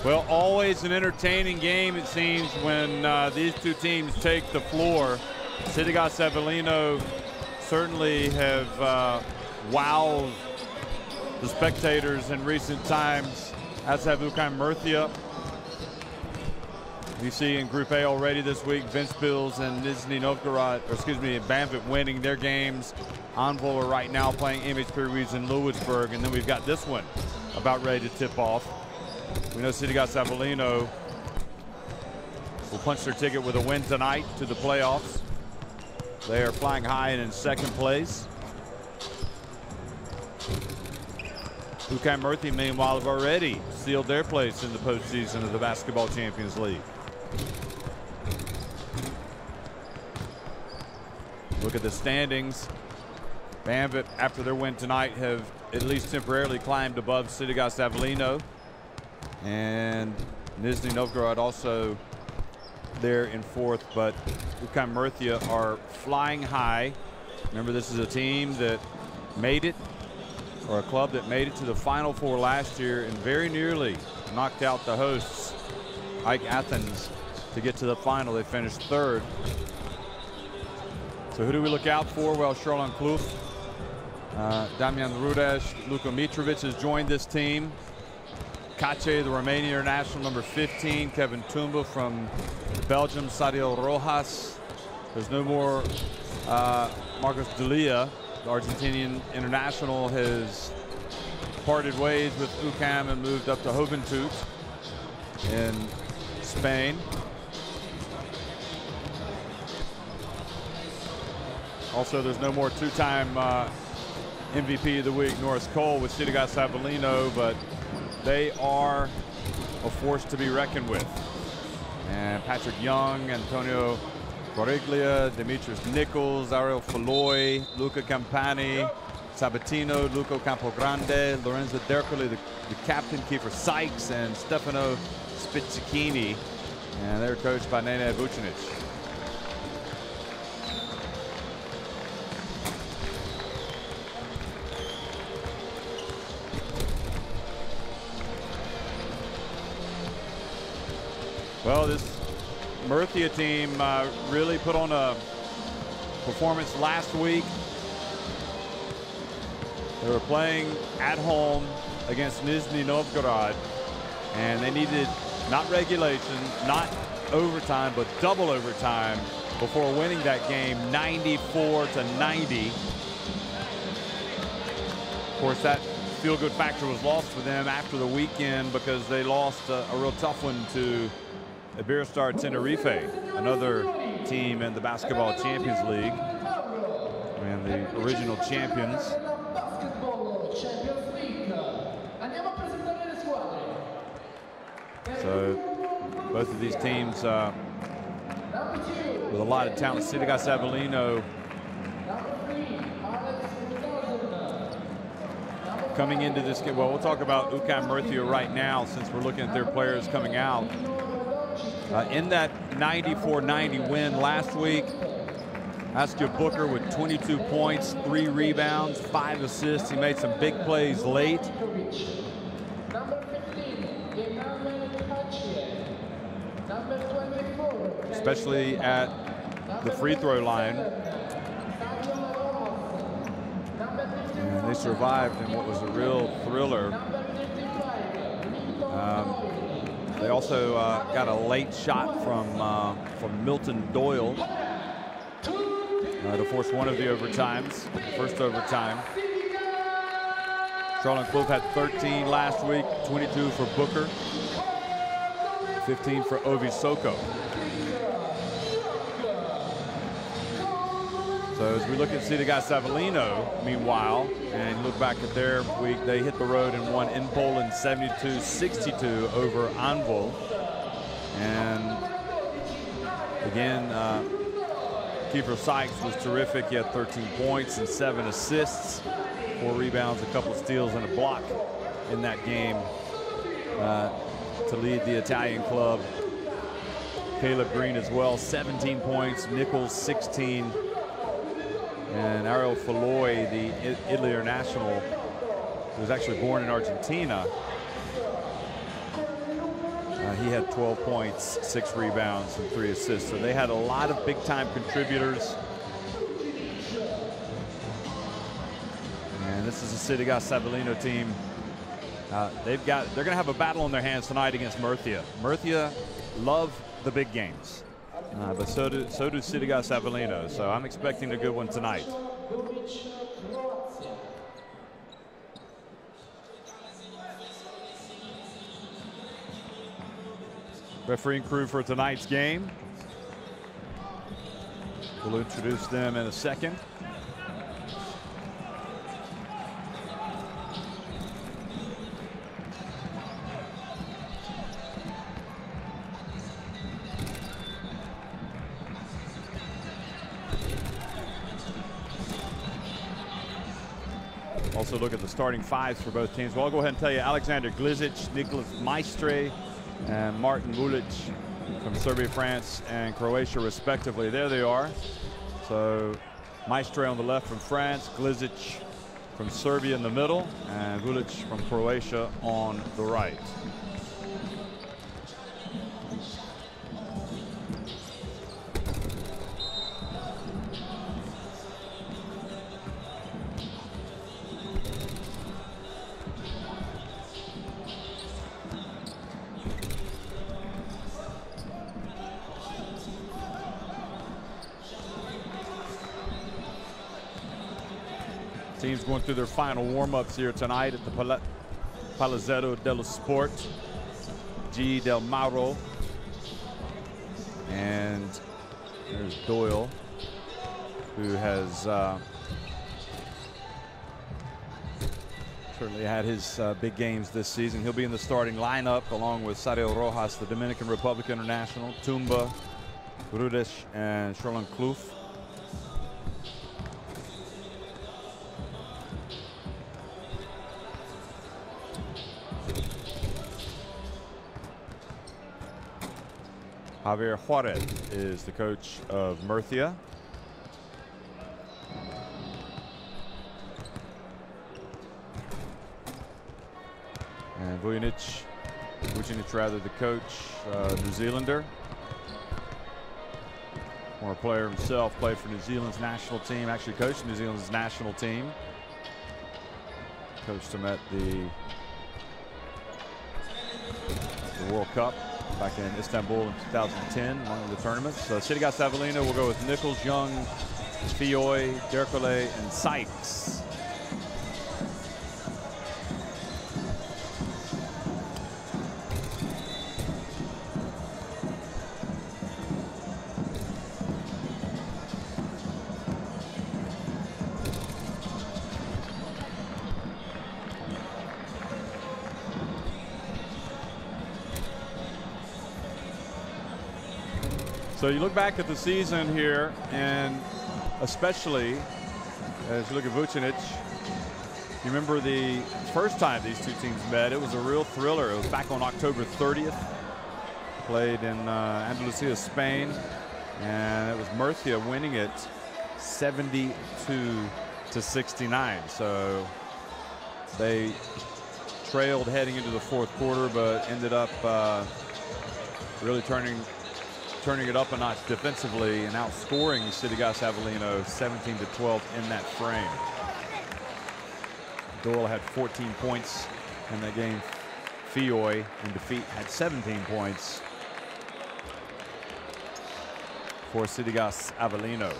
Well, always an entertaining game, it seems, when these two teams take the floor. Sidigas Avellino certainly have wowed the spectators in recent times, as have UCAM Murcia. You see in Group A already this week, Ventspils and Nizhny Novgorod, or excuse me, Banvit winning their games. Anvil are right now playing MHP Ruiz in Lewisburg, and then we've got this one about ready to tip off. We know Sidigas Avellino will punch their ticket with a win tonight to the playoffs. They are flying high and in second place. UCAM Murcia, meanwhile, have already sealed their place in the postseason of the Basketball Champions League. Look at the standings. Banvit, after their win tonight, have at least temporarily climbed above Sidigas Avellino. And Nizhny Novgorod also there in fourth, but UCAM Murcia are flying high. Remember, this is a team that made it, or a club that made it to the Final Four last year and very nearly knocked out the hosts, Ike Athens, to get to the final. They finished third. So who do we look out for? Well, Charlotte Kloof, Damian Rudesh, Luka Mitrovic has joined this team. Kache, the Romanian international, number 15. Kevin Tumba from Belgium. Sadio Rojas. There's no more Marcos Delia. The Argentinian international has parted ways with UCAM and moved up to Joventut in Spain. Also, there's no more two-time MVP of the week, Norris Cole, with Sidigas Avellino, but they are a force to be reckoned with. And Patrick Young, Antonio Correglia, Demetrius Nichols, Ariel Falloy, Luca Campani, Sabatino, Luco Campogrande, Lorenzo Dercoli, the captain, Kiefer Sykes, and Stefano Spizzichini. And they're coached by Nene Vucinic. Well, this Murcia team really put on a performance last week. They were playing at home against Nizhny Novgorod, and they needed not regulation, not overtime, but double overtime before winning that game 94-90. Of course, that feel-good factor was lost for them after the weekend because they lost a real tough one to Iberostar Tenerife, another team in the Basketball Champions League, and the original champions. So both of these teams with a lot of talent. Sidigas Avellino coming into this game. Well, we'll talk about UCAM Murcia right now since we're looking at their players coming out. In that 94-90 win last week, Askia Booker with 22 points, 3 rebounds, 5 assists. He made some big plays late. Especially at the free throw line. And they survived in what was a real thriller. They also got a late shot from Milton Doyle to force one of the overtimes, first overtime. Charlotte Kloof had 13 last week, 22 for Booker, 15 for Ovi Soko. So as we look at Sidigas Avellino, meanwhile, and look back at their week, they hit the road and won in Poland 72-62 over Anvil. And again, Kiefer Sykes was terrific. He had 13 points and 7 assists, 4 rebounds, a couple steals, and a block in that game to lead the Italian club. Caleb Green as well, 17 points, Nichols 16. And Ariel Falloy, the Italy international, who was actually born in Argentina, he had 12 points, 6 rebounds, and 3 assists. So they had a lot of big-time contributors. And this is a Sidigas Avellino team. They're going to have a battle on their hands tonight against Murcia. Murcia love the big games, but so do Sidigas Avellino. So I'm expecting a good one tonight. Refereeing crew for tonight's game. We'll introduce them in a second. Also look at the starting fives for both teams. Well, I'll go ahead and tell you, Alexander Glizic, Nicholas Maestre, and Martin Vulic from Serbia, France, and Croatia, respectively. There they are. So Maestre on the left from France, Glizic from Serbia in the middle, and Vulic from Croatia on the right. Teams going through their final warm-ups here tonight at the Palazzetto dello Sport, G. Del Mauro. And there's Doyle, who has certainly had his big games this season. He'll be in the starting lineup along with Sario Rojas, the Dominican Republic international, Tumba, Rudes, and Sherlon Kloof. Javier Juarez is the coach of Murcia. And Vucinic rather, the coach, New Zealander. Former player himself, played for New Zealand's national team, actually coached New Zealand's national team. Coached him at the World Cup back in Istanbul in 2010, one of the tournaments. So Sidigas Avellino will go with Nichols, Young, Fioy, Derkole, and Sykes. So you look back at the season here, and especially as you look at Vucinic, you remember the first time these two teams met, it was a real thriller. It was back on October 30th, played in Andalusia, Spain, and it was Murcia winning it 72-69. So they trailed heading into the fourth quarter, but ended up really turning it up a notch defensively and outscoring Sidigas Avellino 17-12 in that frame. Doyle had 14 points in that game. Fioy in defeat had 17 points for Sidigas Avellino.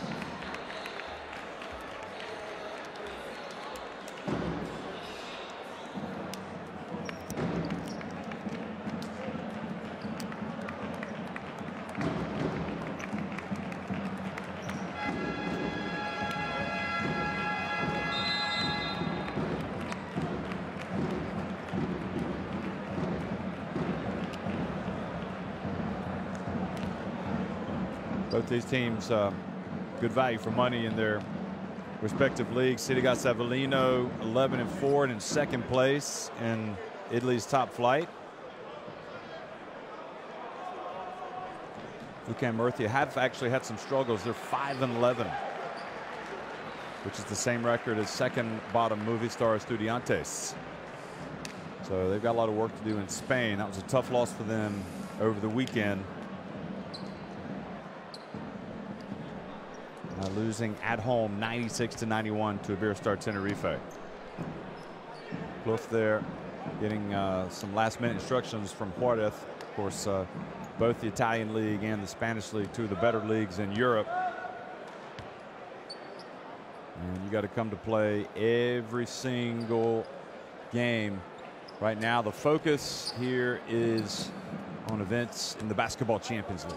Both these teams, good value for money in their respective leagues. Sidigas Avellino 11-4 and in second place in Italy's top flight. UCAM Murcia have actually had some struggles. They're 5-11, which is the same record as second bottom Movistar Estudiantes. So they've got a lot of work to do in Spain. That was a tough loss for them over the weekend. Losing at home 96-91 to Iberostar Tenerife. Clough there getting some last-minute instructions from Juarez. Of course, both the Italian League and the Spanish League, two of the better leagues in Europe. And you got to come to play every single game. Right now, the focus here is on events in the Basketball Champions League.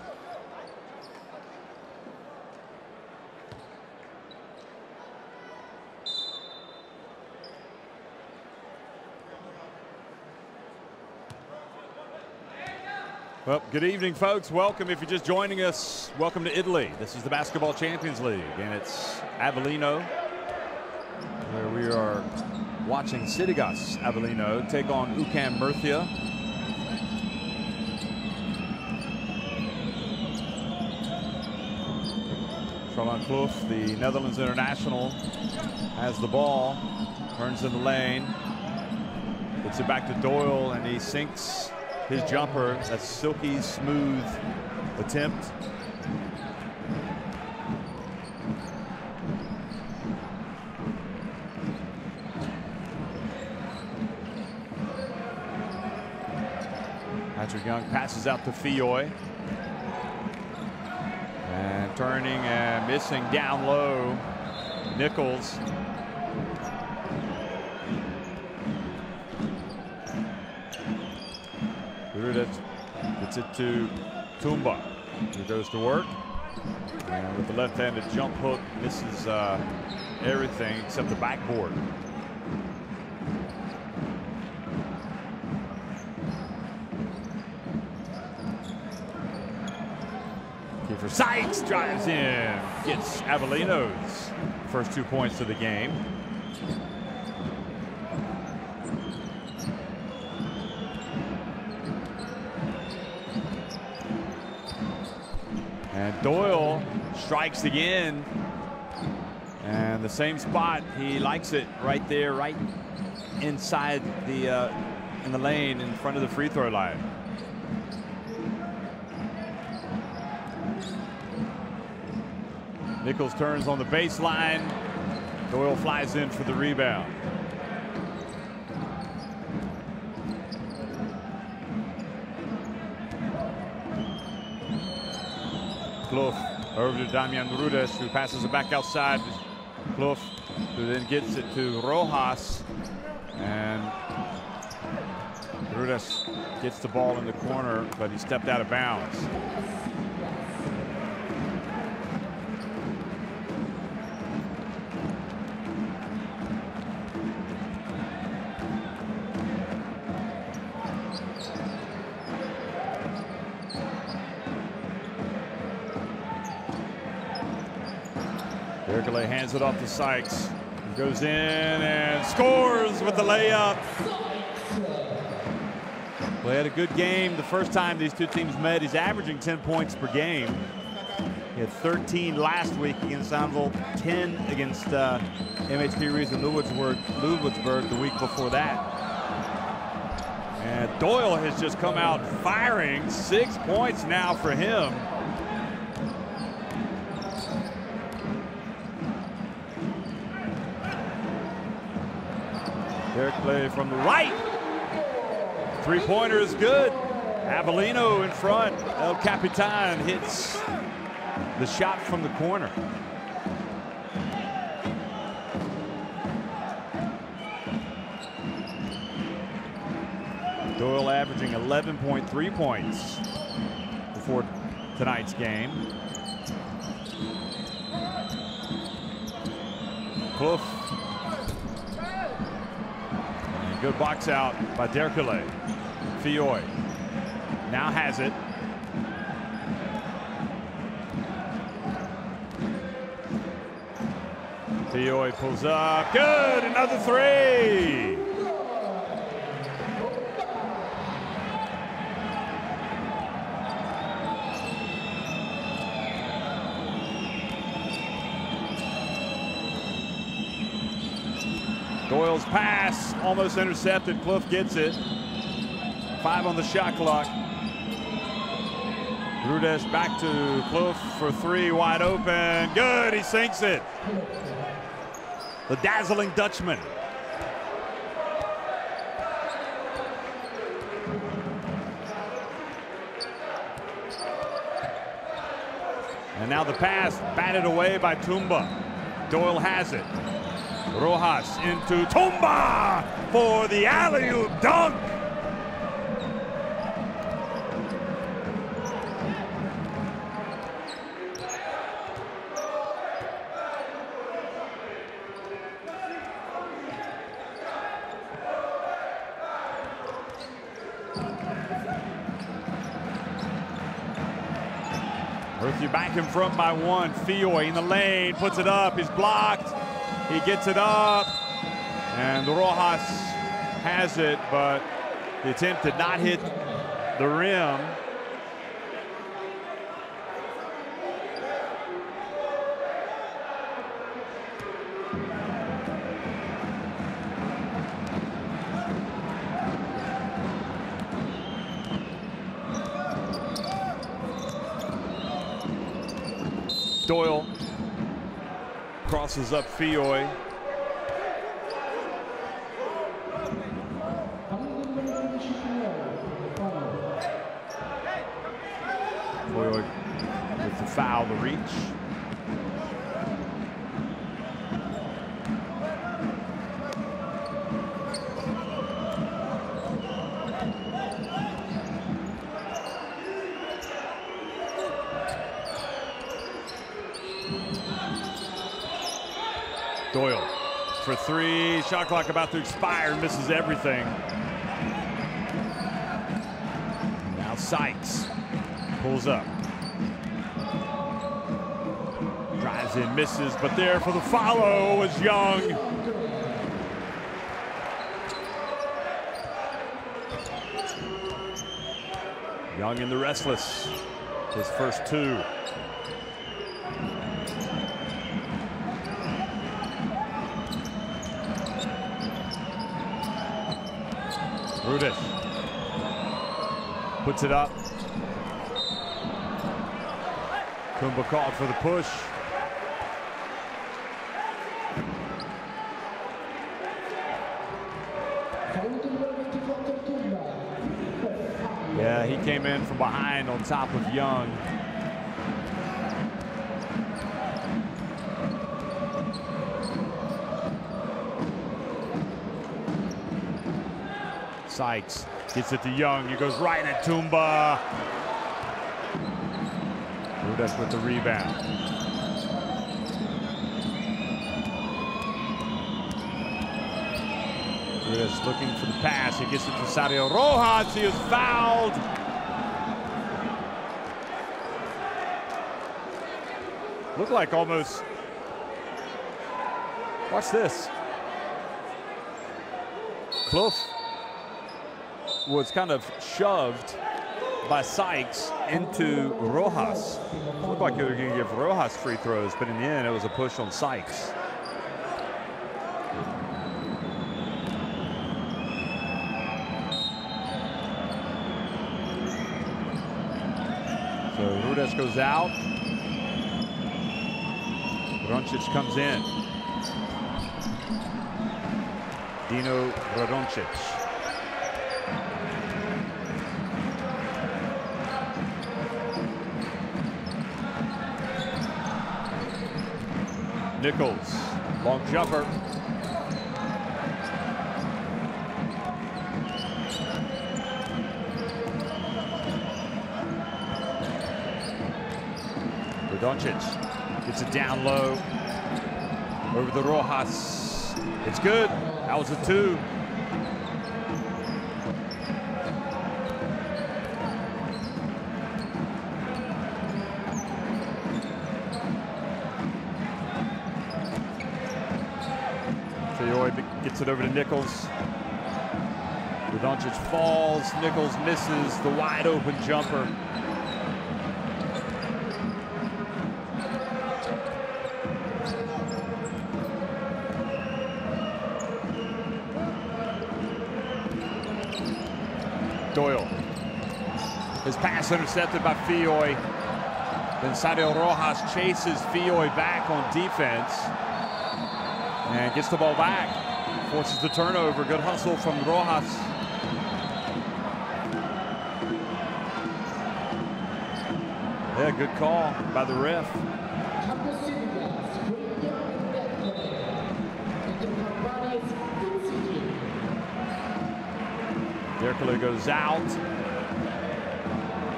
Well, good evening, folks. Welcome. If you're just joining us, welcome to Italy. This is the Basketball Champions League, and it's Avellino, where we are watching Sidigas Avellino take on UCAM Murcia. Charlotte Clough, the Netherlands international, has the ball, turns in the lane, gets it back to Doyle, and he sinks his jumper. That silky smooth attempt. Patrick Young passes out to Fioy. And turning and missing down low, Nichols. Gets it to Tumba, who goes to work. And with the left-handed jump hook, misses everything except the backboard. Kiefer Sykes drives in, gets Avellino's first 2 points of the game. And Doyle strikes again, and the same spot. He likes it right there, right inside the in the lane in front of the free throw line. Nichols turns on the baseline. Doyle flies in for the rebound. Clough over to Damian Rudes, who passes it back outside. Clough, who then gets it to Rojas, and Rudes gets the ball in the corner, but he stepped out of bounds. Berkeley hands it off to Sykes. He goes in and scores with the layup. Well, he had a good game the first time these two teams met. He's averaging 10 points per game. He had 13 last week against Anvil, 10 against MHP Rees and Ludwigsburg the week before that. And Doyle has just come out firing. 6 points now for him. Berkeley from the right. Three-pointer is good. Avellino in front. El Capitan hits the shot from the corner. Doyle averaging 11.3 points before tonight's game. Clough. Good box out by Derkele. Fioy now has it. Fioy pulls up. Good, another three. Doyle's pass almost intercepted. Clough gets it. 5 on the shot clock. Rudes back to Kloof for three, wide open. Good, he sinks it. The dazzling Dutchman. And now the pass batted away by Tumba. Doyle has it. Rojas into Tumba for the alley-oop dunk. Murcia back in front by one. Fioy in the lane, puts it up, he's blocked. He gets it up, and Rojas has it, but the attempt did not hit the rim. Doyle crosses up Fioy. Fioy with the foul, the reach. Doyle for three, shot clock about to expire, misses everything. Now Sykes pulls up. Drives in, misses, but there for the follow was Young. Young in the restless, his first two. Rudish puts it up. Kumba called for the push. Yeah, he came in from behind on top of Young. Sykes gets it to Young. He goes right at Tumba. Rudes with the rebound. Rudes looking for the pass. He gets it to Sadio Rojas. He is fouled. Looked like almost. Watch this. Kloof was kind of shoved by Sykes into Rojas. It looked like they were going to give Rojas free throws, but in the end, it was a push on Sykes. So Rudes goes out. Radoncic comes in. Dino Radoncic. Nichols, long jumper. Radoncic gets it down low. Over the Rojas. It's good. That was a two. Gets it over to Nichols. Radoncic falls. Nichols misses the wide open jumper. Doyle His pass intercepted by Fioy. Then Sadio Rojas chases Fioy back on defense and gets the ball back. Forces the turnover. Good hustle from Rojas. Yeah, good call by the ref. Derkele goes out.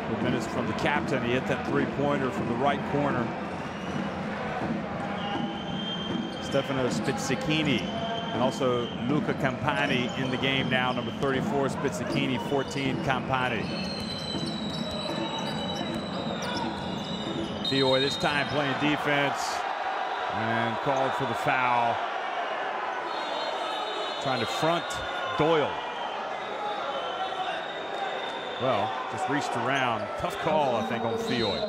Good minutes from the captain. He hit that three-pointer from the right corner. Stefano Spizzichini and also Luca Campani in the game now. Number 34 Spizzichini, 14 Campani. Fioy this time playing defense and called for the foul. Trying to front Doyle. Well, just reached around. Tough call, I think, on Fioy.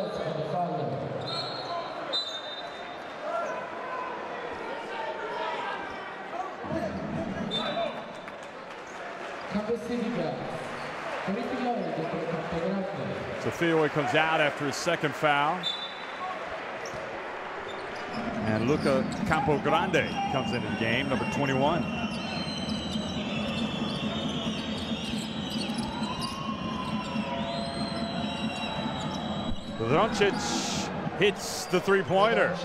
So Fioy comes out after his second foul. And Luca Campogrande comes into the game, number 21. Doncic hits the three-pointer.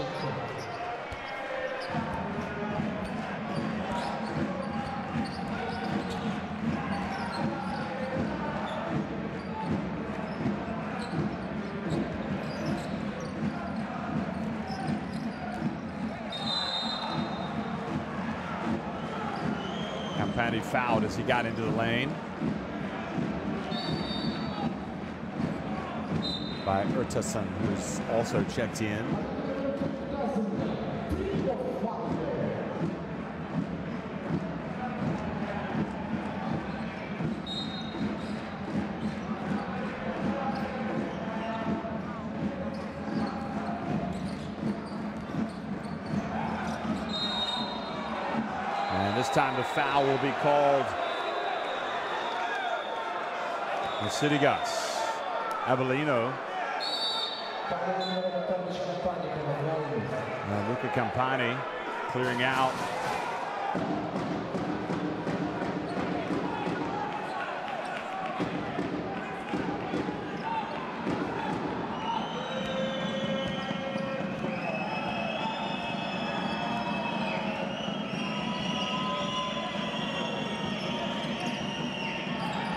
Campani fouled as he got into the lane. By Urtasun, who's also checked in. And this time the foul will be called on Sidigas Avellino. Luca Campani clearing out.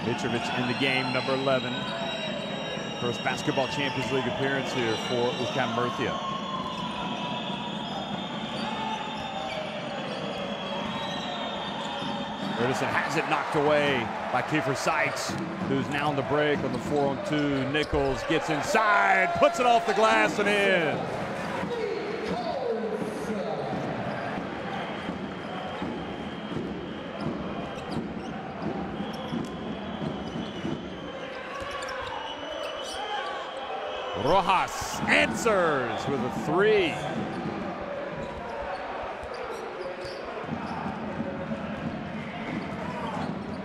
Mitrovic in the game, number 11. First basketball Champions League appearance here for UCAM Murcia. Edison has it knocked away by Kiefer Sykes, who's now on the break on the 4-on-2. Nichols gets inside, puts it off the glass and in. Rojas answers with a three.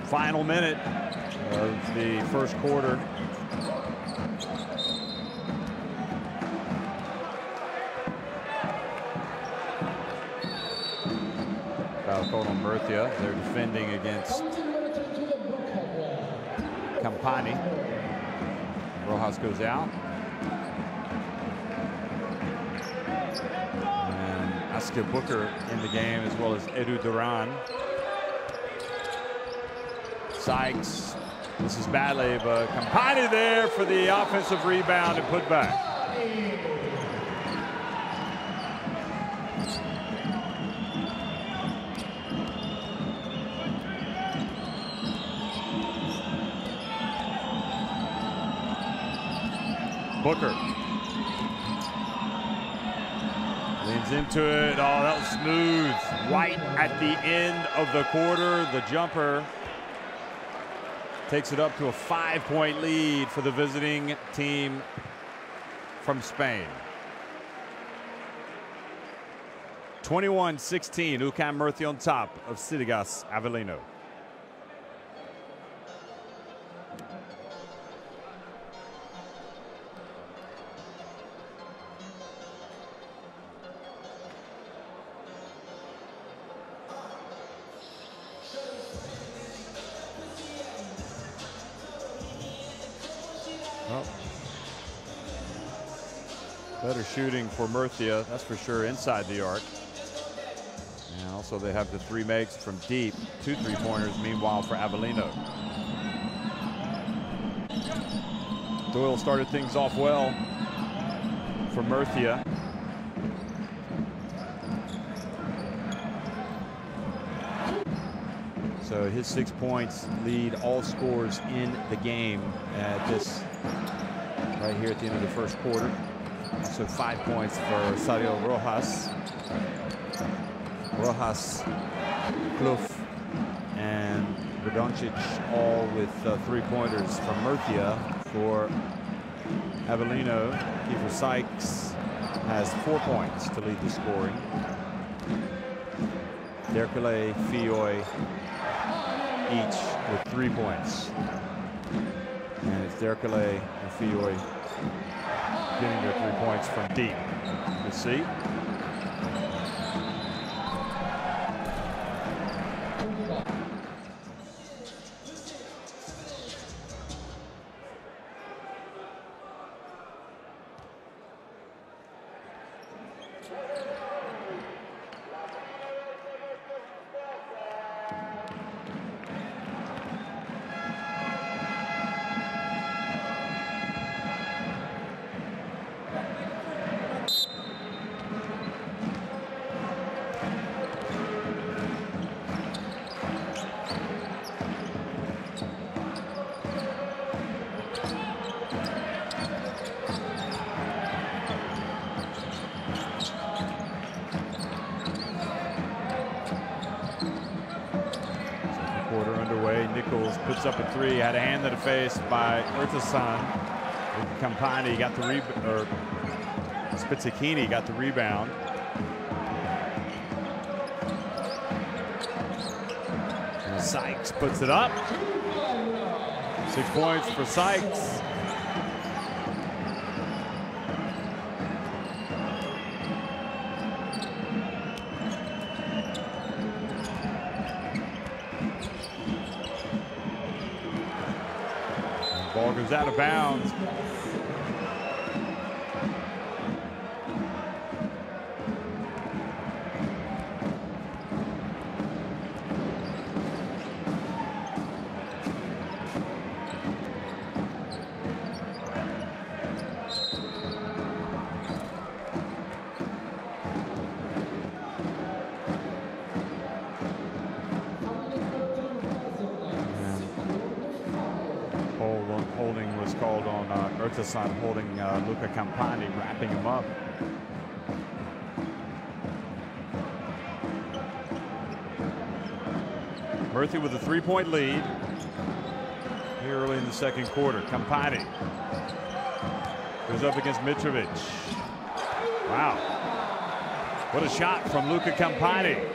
Final minute of the first quarter. Foul called on Murcia. They're defending against Campani. Rojas goes out. And Oscar Booker in the game, as well as Edu Duran. Sykes, this is badly, but Campani there for the offensive rebound and put back. Booker leans into it. Oh, that was smooth. Right at the end of the quarter, the jumper takes it up to a 5-point lead for the visiting team from Spain. 21-16, UCAM Murcia on top of Sidigas Avellino. Better shooting for Murcia, that's for sure, inside the arc. And also they have the 3 makes from deep, 2 3-pointers, meanwhile, for Avellino. Doyle started things off well for Murcia. So his 6 points lead all scorers in the game at this, right here at the end of the first quarter. So 5 points for Sario Rojas, Kloof, and Radoncic, all with 3-pointers from Murcia. For Avellino, Kiefer Sykes has 4 points to lead the scoring. Derkele, Fioy, each with 3 points. And it's Derkele and Fioy getting their 3 points from deep. You see? Puts up a 3, had a hand to the face by Urtasun. Campani got the rebound, or Spizzacchini got the rebound. And Sykes puts it up. 6 points for Sykes. Ball goes out of bounds. Holding was called on Urtasun, holding Luca Campani, wrapping him up. Murcia with a 3-point lead here early in the second quarter. Campani goes up against Mitrovic. Wow. What a shot from Luca Campani.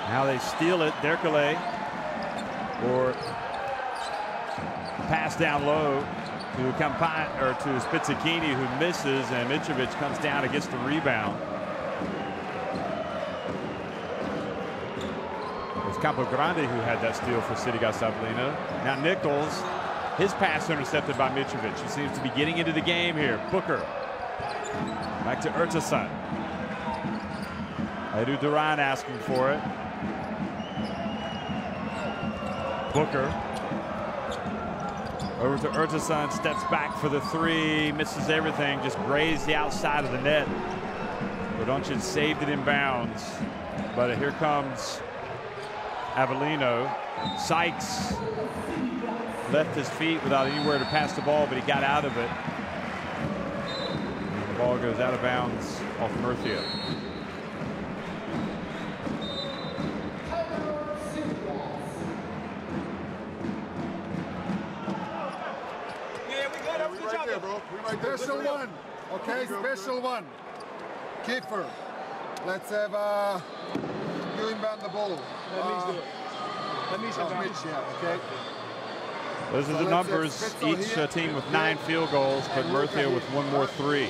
Now they steal it. Derkele, or pass down low to Campani, or to Spizzacchini, who misses, and Mitrovic comes down and gets the rebound. It was Campogrande who had that steal for Sidigas Avellino. Now Nichols, his pass intercepted by Mitrovic, who seems to be getting into the game here. Booker back to Urtasun. Edu Duran asking for it. Booker over to Urtasun, steps back for the 3, misses everything, just grazed the outside of the net. Radoncic saved it in bounds, but here comes Avellino. Sykes left his feet without anywhere to pass the ball, but he got out of it. And the ball goes out of bounds off Murcia. Special one, okay, special one. Kiefer, let's have you inbound the ball. Let me okay. Those are the numbers. Each team with 9 field goals, but Murcia with 1 more 3.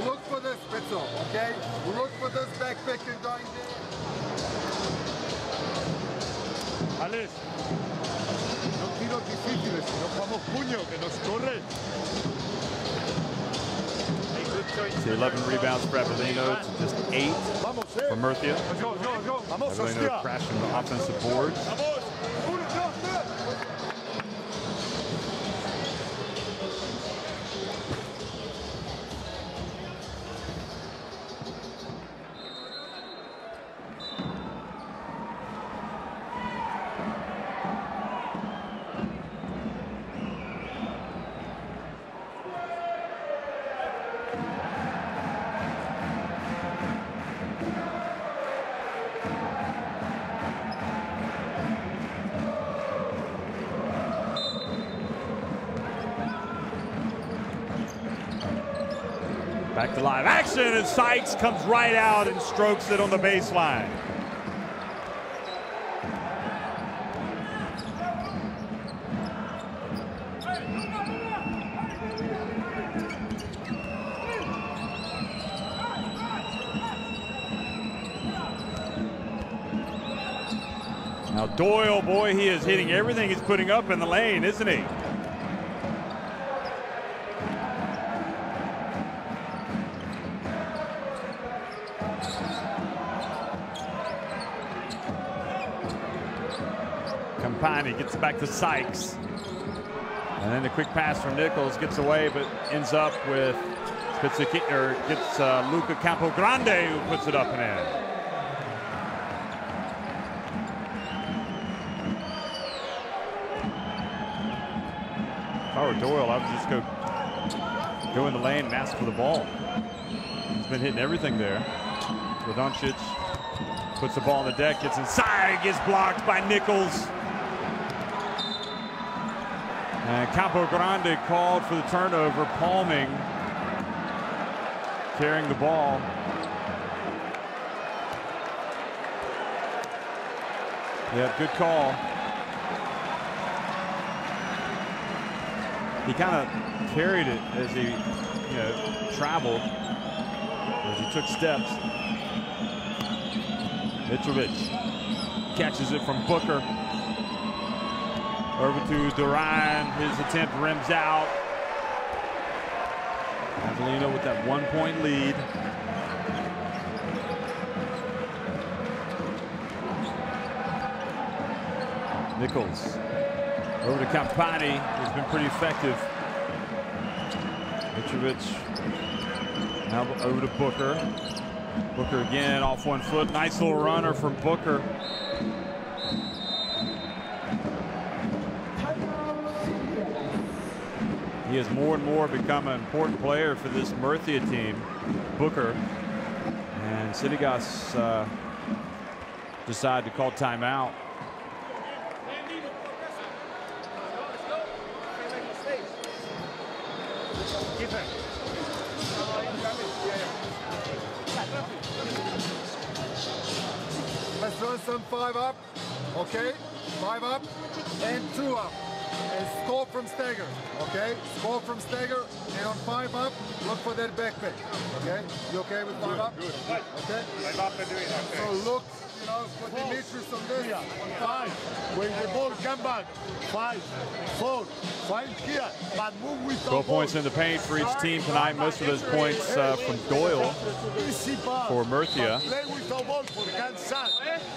Look for this, Spitzel. Okay? Look for this back picker going there. Alex, no tiros difíciles, sino jugamos puño, que nos corre. See 11 rebounds for Avellino to just 8 for Murcia. Avellino crashing the offensive boards. Back to live action, and Sykes comes right out and strokes it on the baseline. Now Doyle, boy, he is hitting everything he's putting up in the lane, isn't he? Campani gets it back to Sykes. And then the quick pass from Nichols gets away, but ends up with gets Luca Campogrande, who puts it up and in. If I were Doyle, I would just go in the lane and ask for the ball. He's been hitting everything there. Doncic puts the ball on the deck, gets inside, gets blocked by Nichols. And Campogrande called for the turnover, palming, carrying the ball. Yeah, good call. He kind of carried it as he, traveled, as he took steps. Mitrovic catches it from Booker. Over to Duran, his attempt rims out. Avellino with that 1-point lead. Nichols over to Campani, who's been pretty effective. Mitrovic now over to Booker. Booker again off 1 foot. Nice little runner from Booker. He has more and more become an important player for this Murcia team, Booker. And Sidigas decided to call timeout. Let's run some 5 up, okay? 5 up and 2 up. And score from stagger, okay? Score from stagger, and on 5 up, look for that back pick, okay? You okay with 5 up? Good. Okay? 5 up and doing okay. So look, for Demetrius on this. 5. When the ball come back, 5, 4, 5 here, but move with 12 points in the paint for each team tonight. Most of those points from Doyle for Murcia. Play with the ball for Kansas.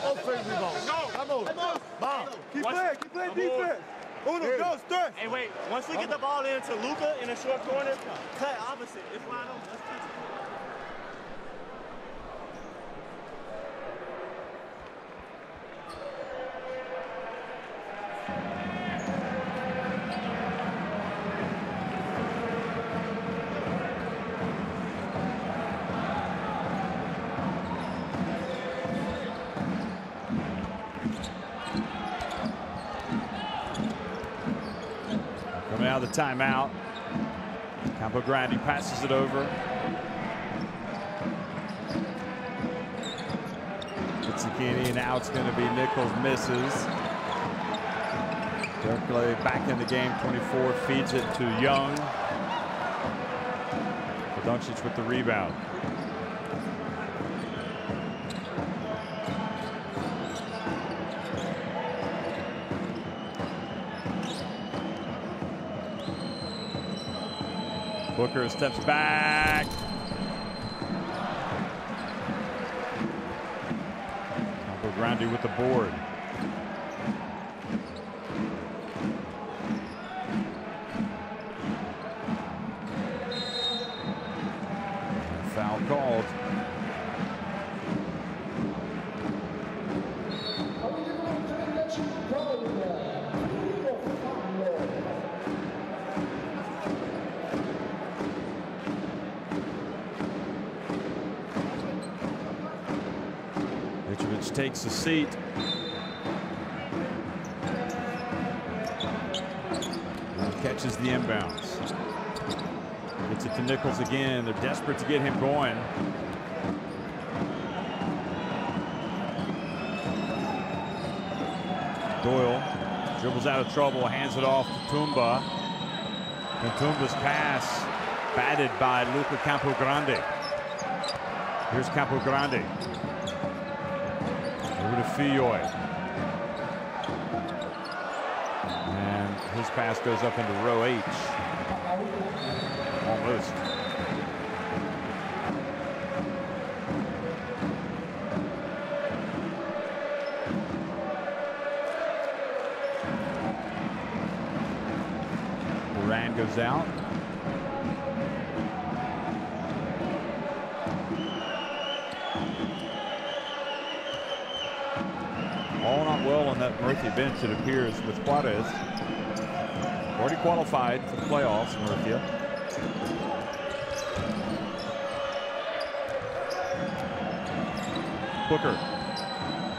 Offensive rebound. Come on. Keep playing defense. 1, 2, 3. Hey, wait. Once we get the ball into Luca in the short corner, cut opposite. It's wide open. Let's catch it. Coming out of the timeout. Campogrande passes it over. Pizzicchini, now it's going to be Nichols, misses. Berkeley back in the game, 24, feeds it to Young. Doncic with the rebound. Booker steps back. Campo Grande with the board. Foul called. Mitrovic takes a seat. And catches the inbounds. Gets it to Nichols again. They're desperate to get him going. Doyle dribbles out of trouble, hands it off to Tumba. And Tumba's pass batted by Luca Campogrande. Here's Campogrande. Over to Filloy. And his pass goes up into row H. Almost. Duran goes out. All not well on that Murcia bench, it appears, with Juarez. Already qualified for the playoffs, Murcia. Booker.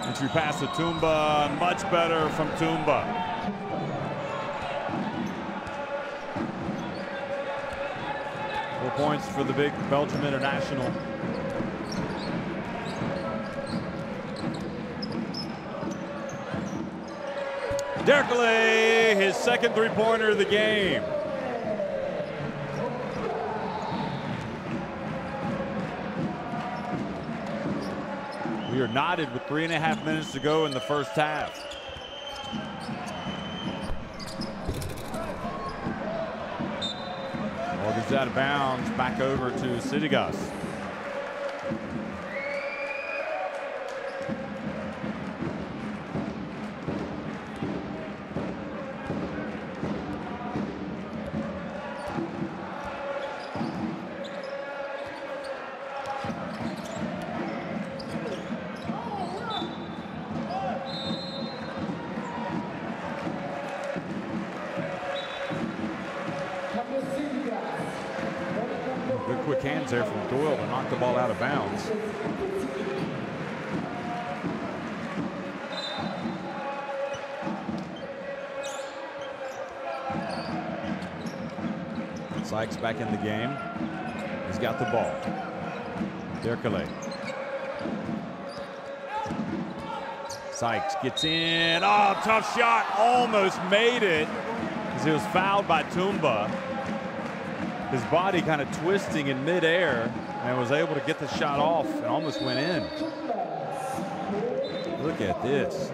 Entry pass to Tumba. Much better from Tumba. Points for the big Belgium international. Derkele, his second three-pointer of the game. We are knotted with 3.5 minutes to go in the first half. Ball gets out of bounds, back over to Sidigas. Good quick hands there from Doyle to knock the ball out of bounds. Sykes back in the game. He's got the ball. Derkele. Sykes gets in. Oh, tough shot. Almost made it because he was fouled by Tumba. His body kind of twisting in midair and was able to get the shot off and almost went in. Look at this.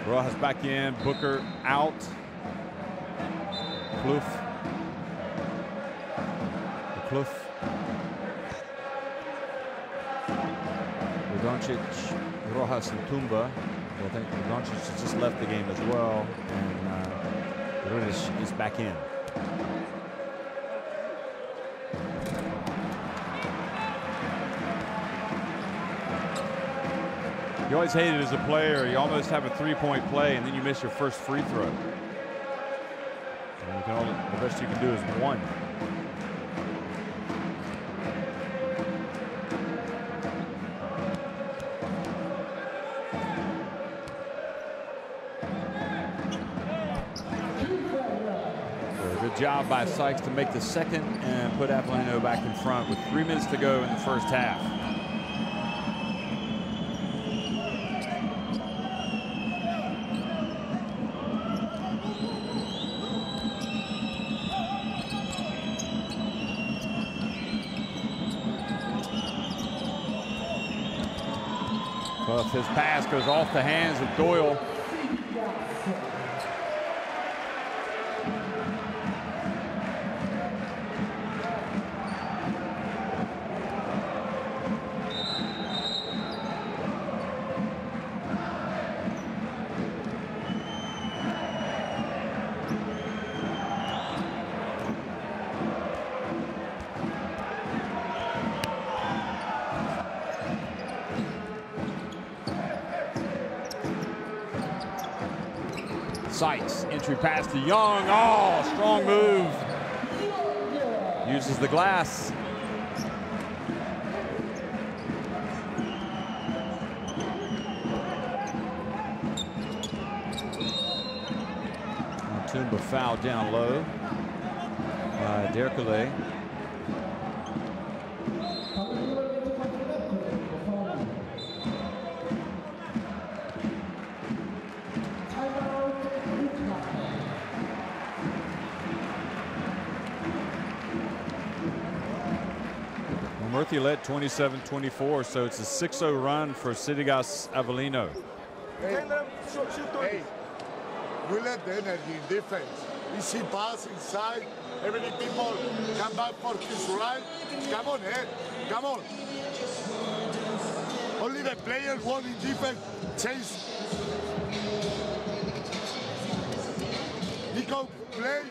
Rojas back in, Booker out. Kloof. Doncic, Rojas, and Tumba. I think Doncic has just left the game as well, and Rudish is back in. You always hate it as a player. You almost have a three-point play, and then you miss your first free throw. And you can only, the best you can do is one. Job by Sykes to make the second and put Avellino back in front with 3 minutes to go in the first half. Well, his pass goes off the hands of Doyle. Sykes, entry pass to Young. Oh, strong move. Uses the glass. Tumba foul down low by Derkele. Murcia led 27-24, so it's a 6-0 run for Sidigas Avellino. Hey, we let the energy in defense. Easy pass inside. Every people come back for his right. Come on, Ed. Come on. Only the players want in defense. Chase. Nico, play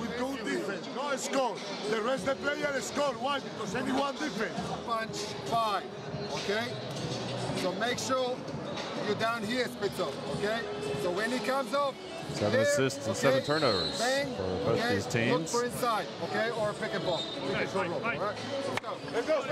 with good defense. No score. The rest of the players score. Why? Because anyone different. Punch 5, okay? So make sure you're down here, Spitzer, okay? So when he comes off, 7 assists and 7 turnovers bang, for both okay? these teams. Look for inside, okay? Or pick and pop. Pick and roll, all right? Let's go. Let's go.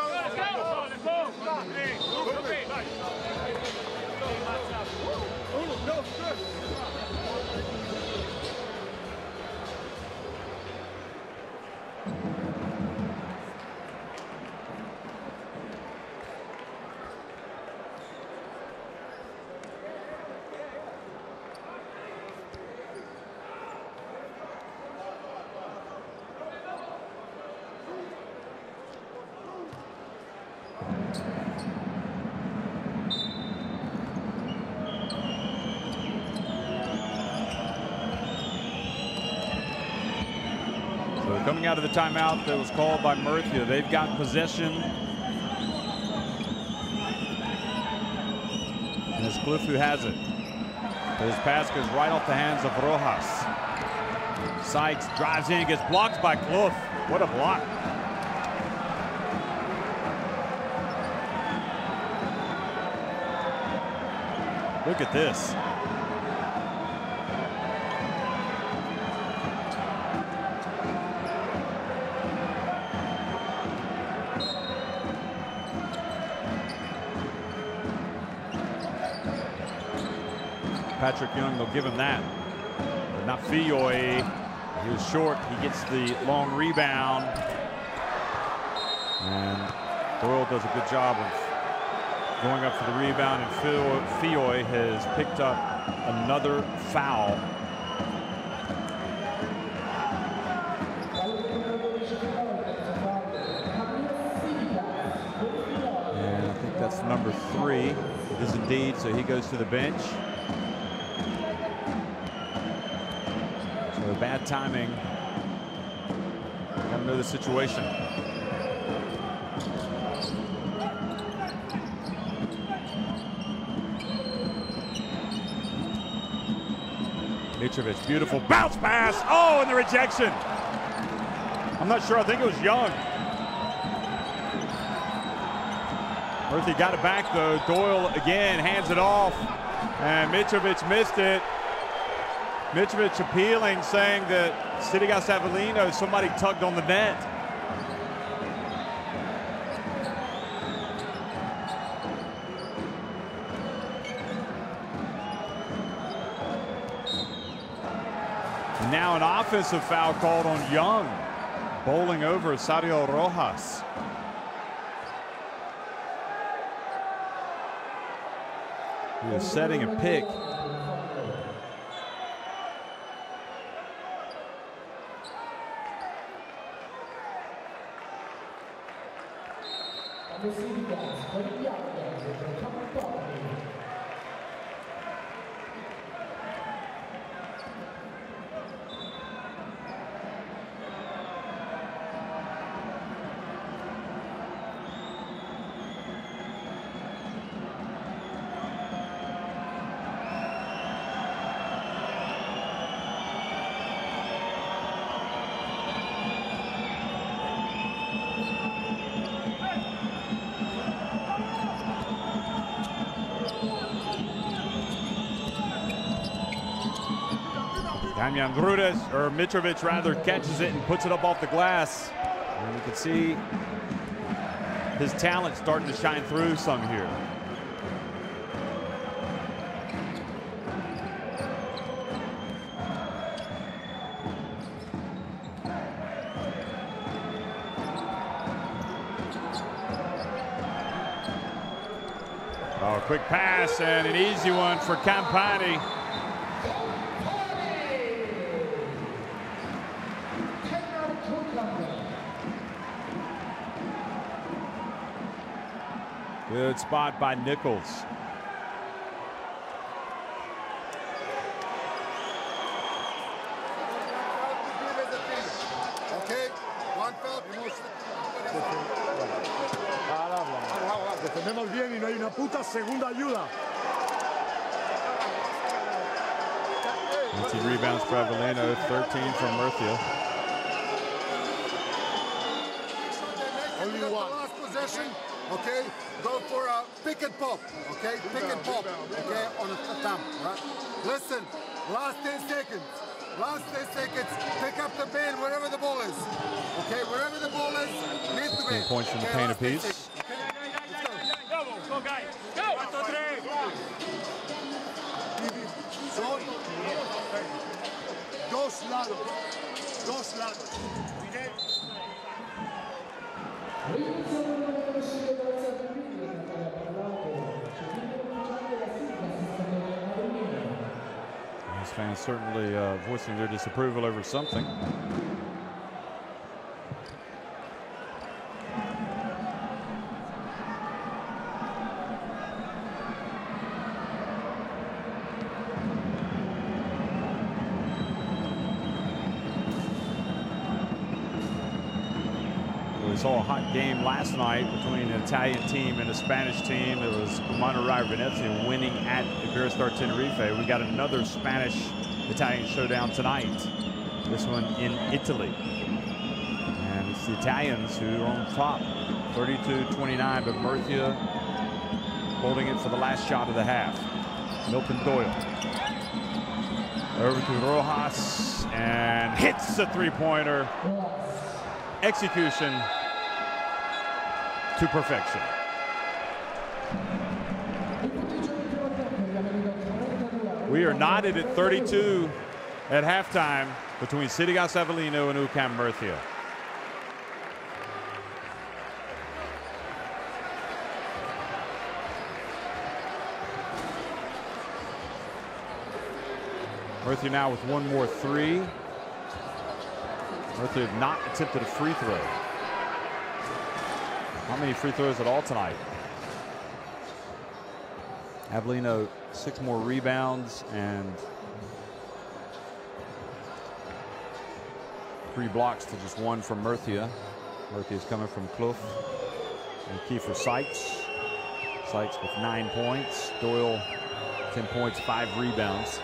So coming out of the timeout that was called by Murcia, they've got possession. And it's Cliff who has it. His pass goes right off the hands of Rojas. Sykes drives in, gets blocked by Cliff. What a block. Look at this. Patrick Young, they'll give him that. But not Fioy. He was short. He gets the long rebound. And Doyle does a good job of going up for the rebound, and Fioy has picked up another foul. And I think that's number 3. It is indeed, so he goes to the bench. So bad timing. Gotta know the situation. Mitrovic, beautiful bounce pass. Oh, and the rejection. I'm not sure. I think it was Young. Murcia got it back, though. Doyle again hands it off. And Mitrovic missed it. Mitrovic appealing, saying that Sidigas Avellino, somebody tugged on the net. And now an offensive foul called on Young, bowling over Sergio Rojas. He was setting a pick. The Sidigas, but yeah, Damjan Mitrovic rather, catches it and puts it up off the glass. And you can see his talent starting to shine through some here. Oh, quick pass and an easy one for Campani. Good spot by Nichols. Okay, one foul. Defendemos bien y no hay una puta segunda ayuda. 18 rebounds for Avellino, 13 from Murcia. Only one. Last possession. Okay, go for a pick and pop. Okay, pick and pop. Okay, on a thumb. Right? Listen, last 10 seconds. Last 10 seconds. Pick up the ball wherever the ball is. Okay, wherever the ball is, meet the 16 ball. points from the paint apiece. Go, guys. Go. 1, 2, 3. Son dos lados. Dos lados. These fans certainly voicing their disapproval over something. We saw a hot game last night between an Italian team and a Spanish team. It was Monterrey Venezia winning at Iberostar Tenerife. We got another Spanish-Italian showdown tonight. This one in Italy. And it's the Italians who are on top, 32-29, but Murcia holding it for the last shot of the half. Milton Doyle. Over to Rojas and hits a three-pointer. Execution to perfection. We are knotted at 32 at halftime between Sidigas Avellino and UCAM Murcia. Murcia now with one more three. Murcia have not attempted a free throw. How many free throws at all tonight? Avellino 6 more rebounds and 3 blocks to just 1 from Murcia. Murcia is coming from Clough and Kiefer Sykes. Sykes with 9 points. Doyle 10 points, 5 rebounds.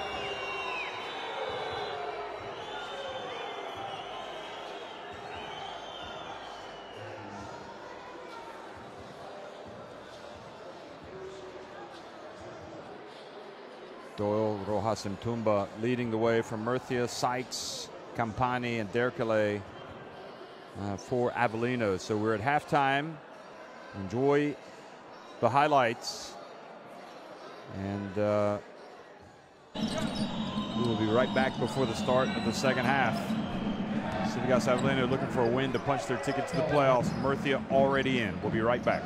Doyle, Rojas, and Tumba leading the way from Murcia. Sykes, Campani, and Derkele for Avellino. So we're at halftime. Enjoy the highlights. And we will be right back before the start of the second half. Sidigas Avellino looking for a win to punch their ticket to the playoffs. Murcia already in. We'll be right back.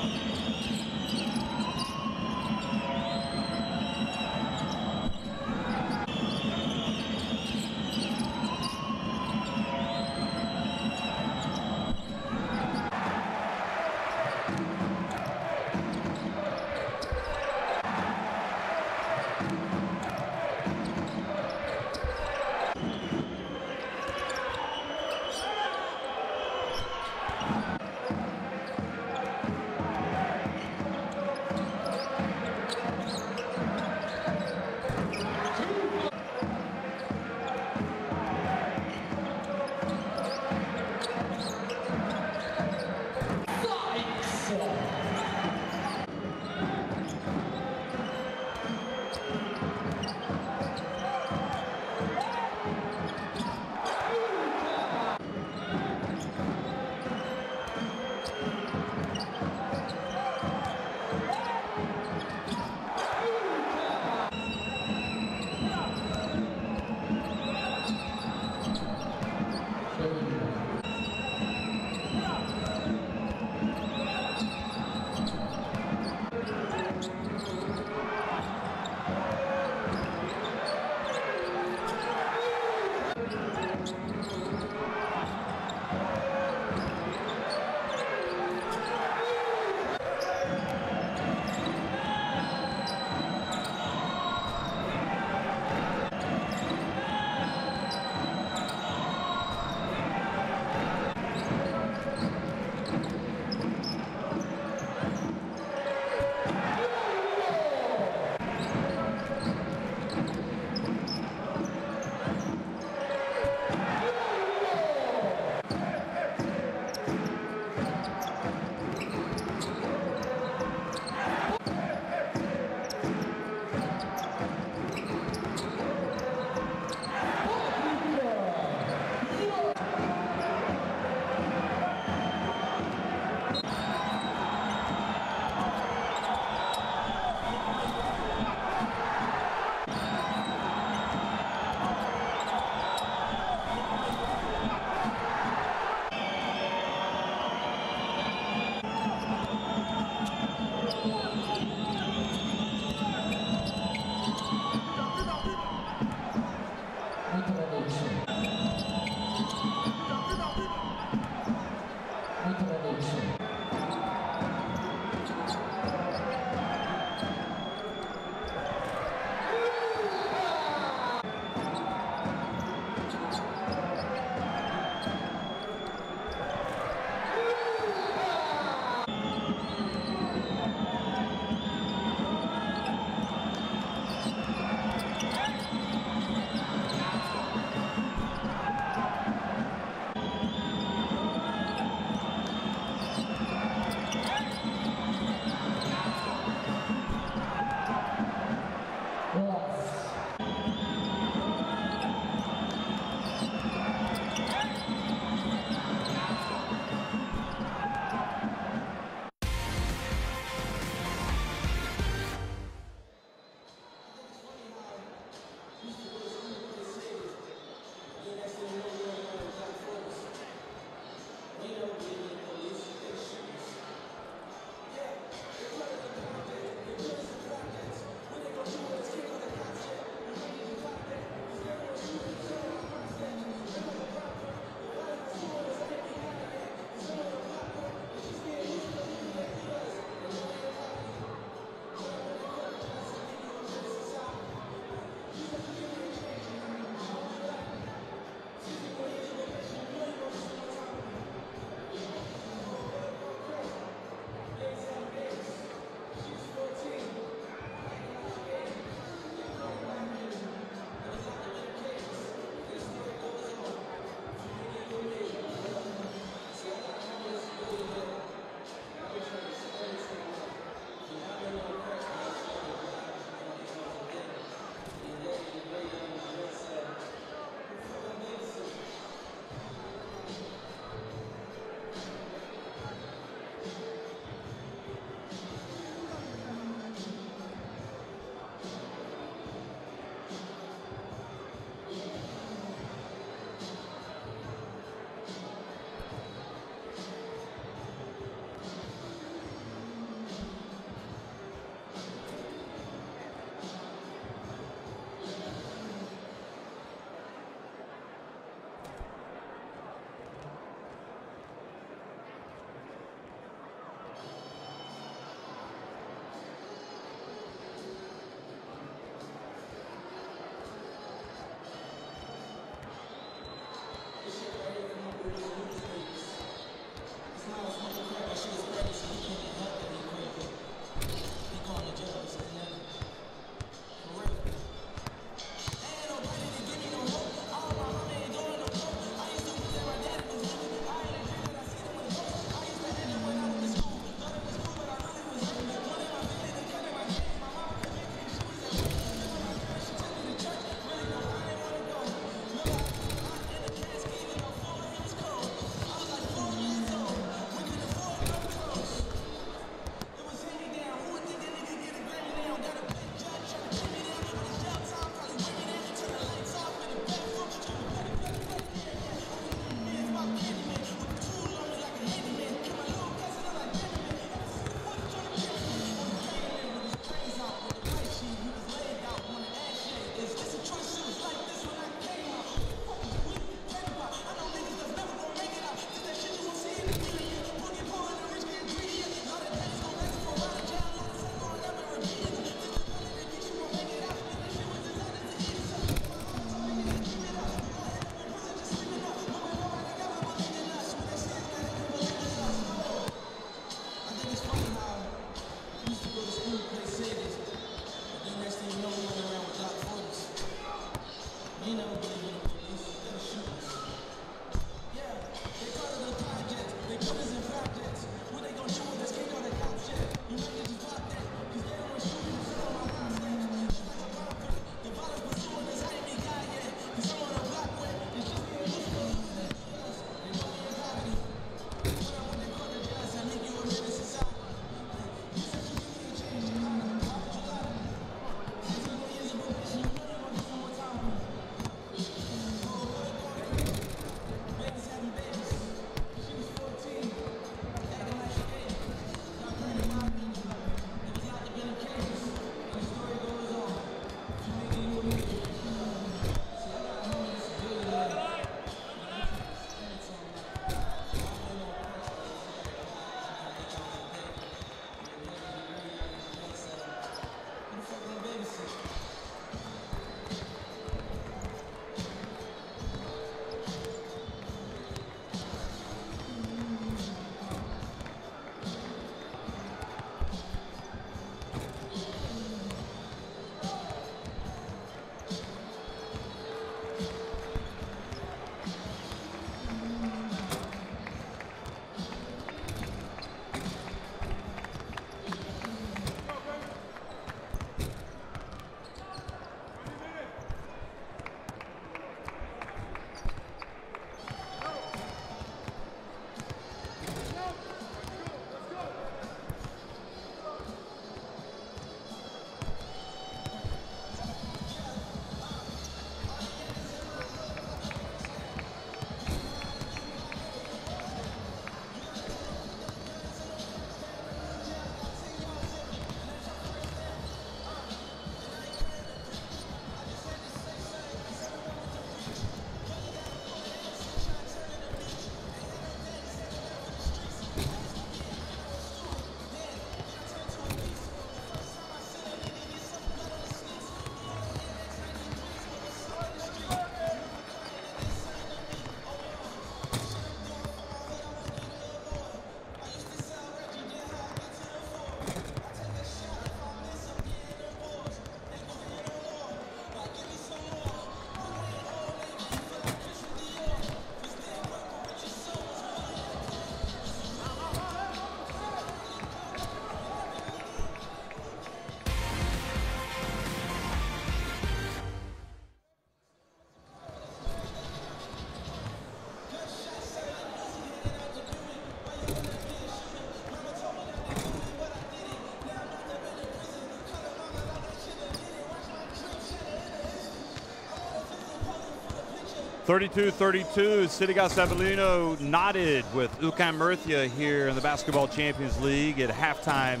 32-32, Sidigas Avellino knotted with UCAM Murcia here in the Basketball Champions League at halftime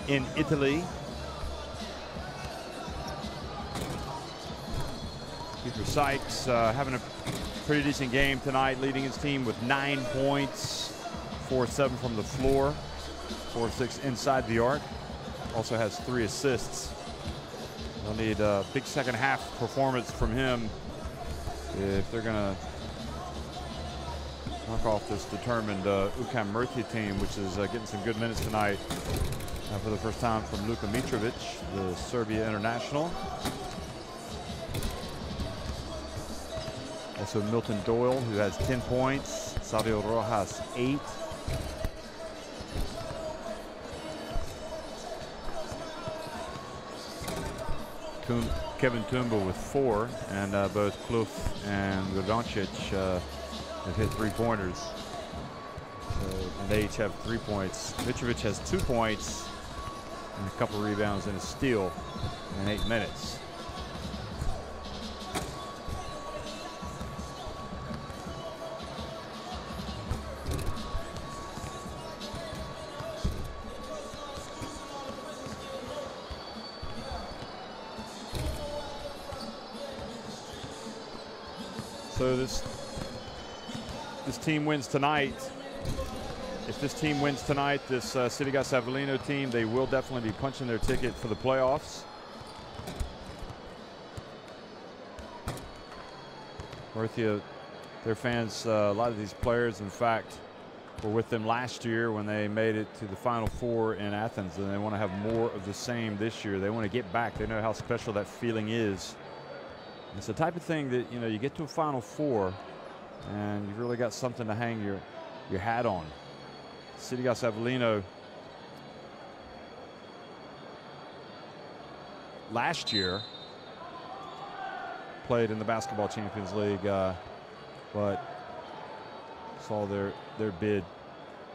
in Italy. Peter Sykes having a pretty decent game tonight, leading his team with 9 points, 4-7 from the floor, 4-6 inside the arc. Also has 3 assists. They'll need a big second half performance from him if they're going to knock off this determined UCAM Murcia team, which is getting some good minutes tonight for the first time from Luka Mitrovic, the Serbia international. Also Milton Doyle, who has 10 points. Savio Rojas, 8. Kevin Tumba with 4, and both Kluf and Godoncic have hit 3-pointers. And they each have 3 points. Mitrovic has 2 points and a couple rebounds and a steal in 8 minutes. So this team wins tonight. If this team wins tonight, this Sidigas Avellino team, they will definitely be punching their ticket for the playoffs. Murcia, their fans, a lot of these players, in fact, were with them last year when they made it to the Final Four in Athens, and they want to have more of the same this year. They want to get back. They know how special that feeling is. It's the type of thing that, you know, you get to a Final Four and you've really got something to hang your hat on. Sidigas Avellino last year played in the Basketball Champions League, but saw their bid.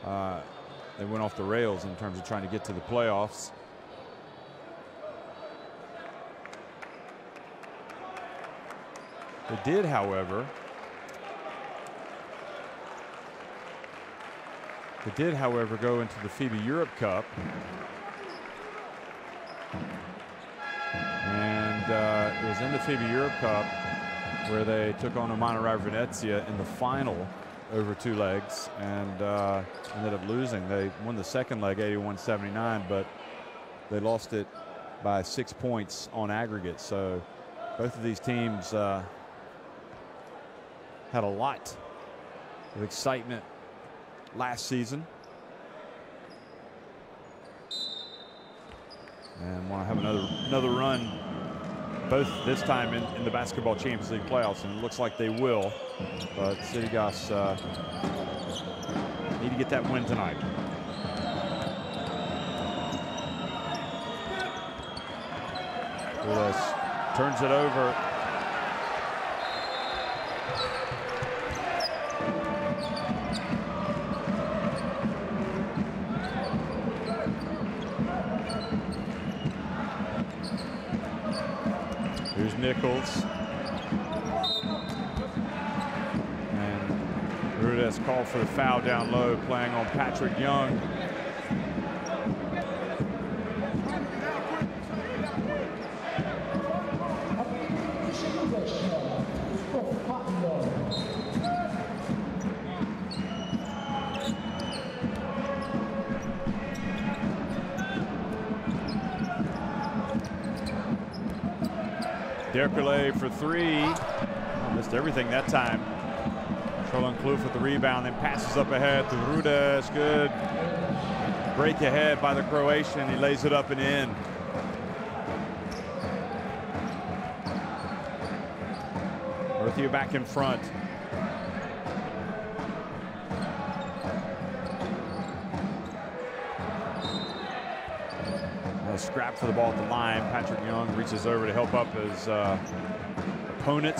They went off the rails in terms of trying to get to the playoffs. They did, however, go into the FIBA Europe Cup, and it was in the FIBA Europe Cup where they took on Oman Venezia in the final over 2 legs and ended up losing. They won the second leg 81-79, but they lost it by 6 points on aggregate. So both of these teams had a lot of excitement last season and want to have another run, both this time in the Basketball Champions League playoffs, and it looks like they will. But Sidigas need to get that win tonight. Turns it over. Here's Nichols. And Rudess called for the foul down low, playing on Patrick Young. Derkele for 3. Missed everything that time. Trollan Kloof with the rebound, then passes up ahead to Rudess. Good break ahead by the Croatian. He lays it up and in. Murcia back in front. A scrap for the ball at the line. Patrick Young reaches over to help up his opponent.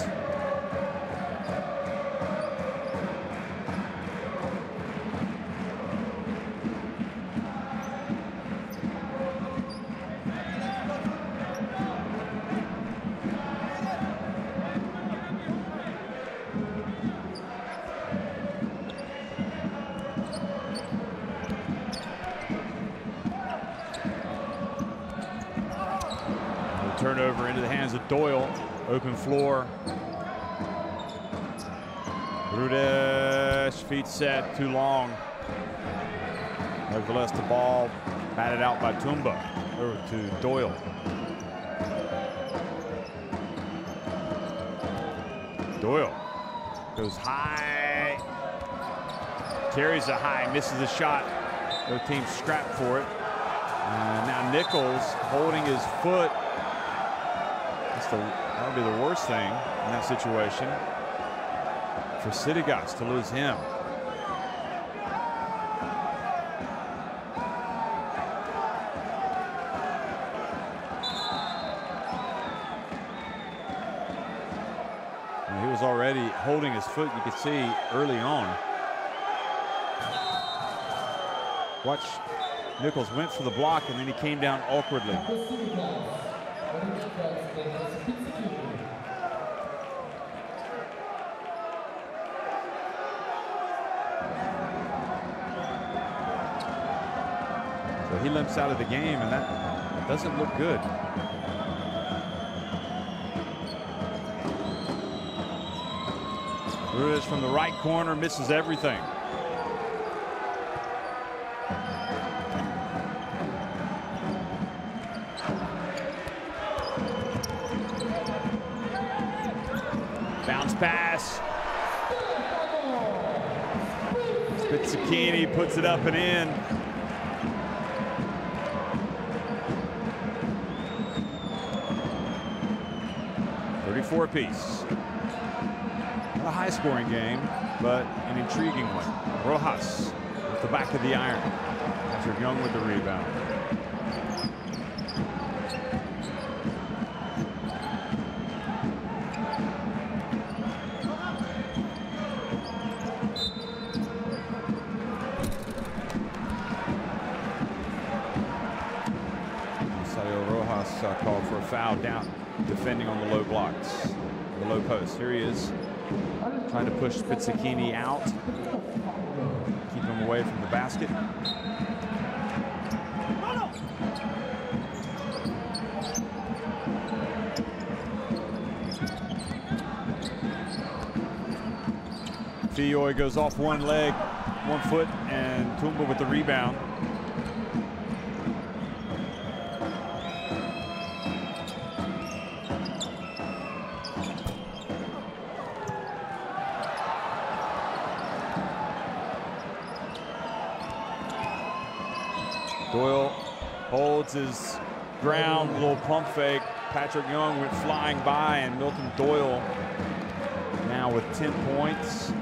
turnover into the hands of Doyle. Open floor. Rudes, feet set, too long. Nevertheless, the ball batted out by Tumba. Over to Doyle. Doyle goes high. Carries a high, misses a shot. No team scrap for it. And now Nichols holding his foot. That would be the worst thing in that situation for Sidigas to lose him. And he was already holding his foot, you could see early on. Watch, Nichols went for the block and then he came down awkwardly. So he limps out of the game, and that doesn't look good. Ruiz from the right corner misses everything. Bounce pass. Spitzacchini puts it up and in. Apiece. Not a high-scoring game, but an intriguing one. Rojas with the back of the iron. Patrick Young with the rebound. Rojas called for a foul down, defending on the low blocks, the low post. Here he is, trying to push Spitzacchini out, keep him away from the basket. Fioy goes off one leg, 1 foot, and Tumba with the rebound. Doyle holds his ground, a little pump fake. Patrick Young went flying by, and Milton Doyle now with 10 points.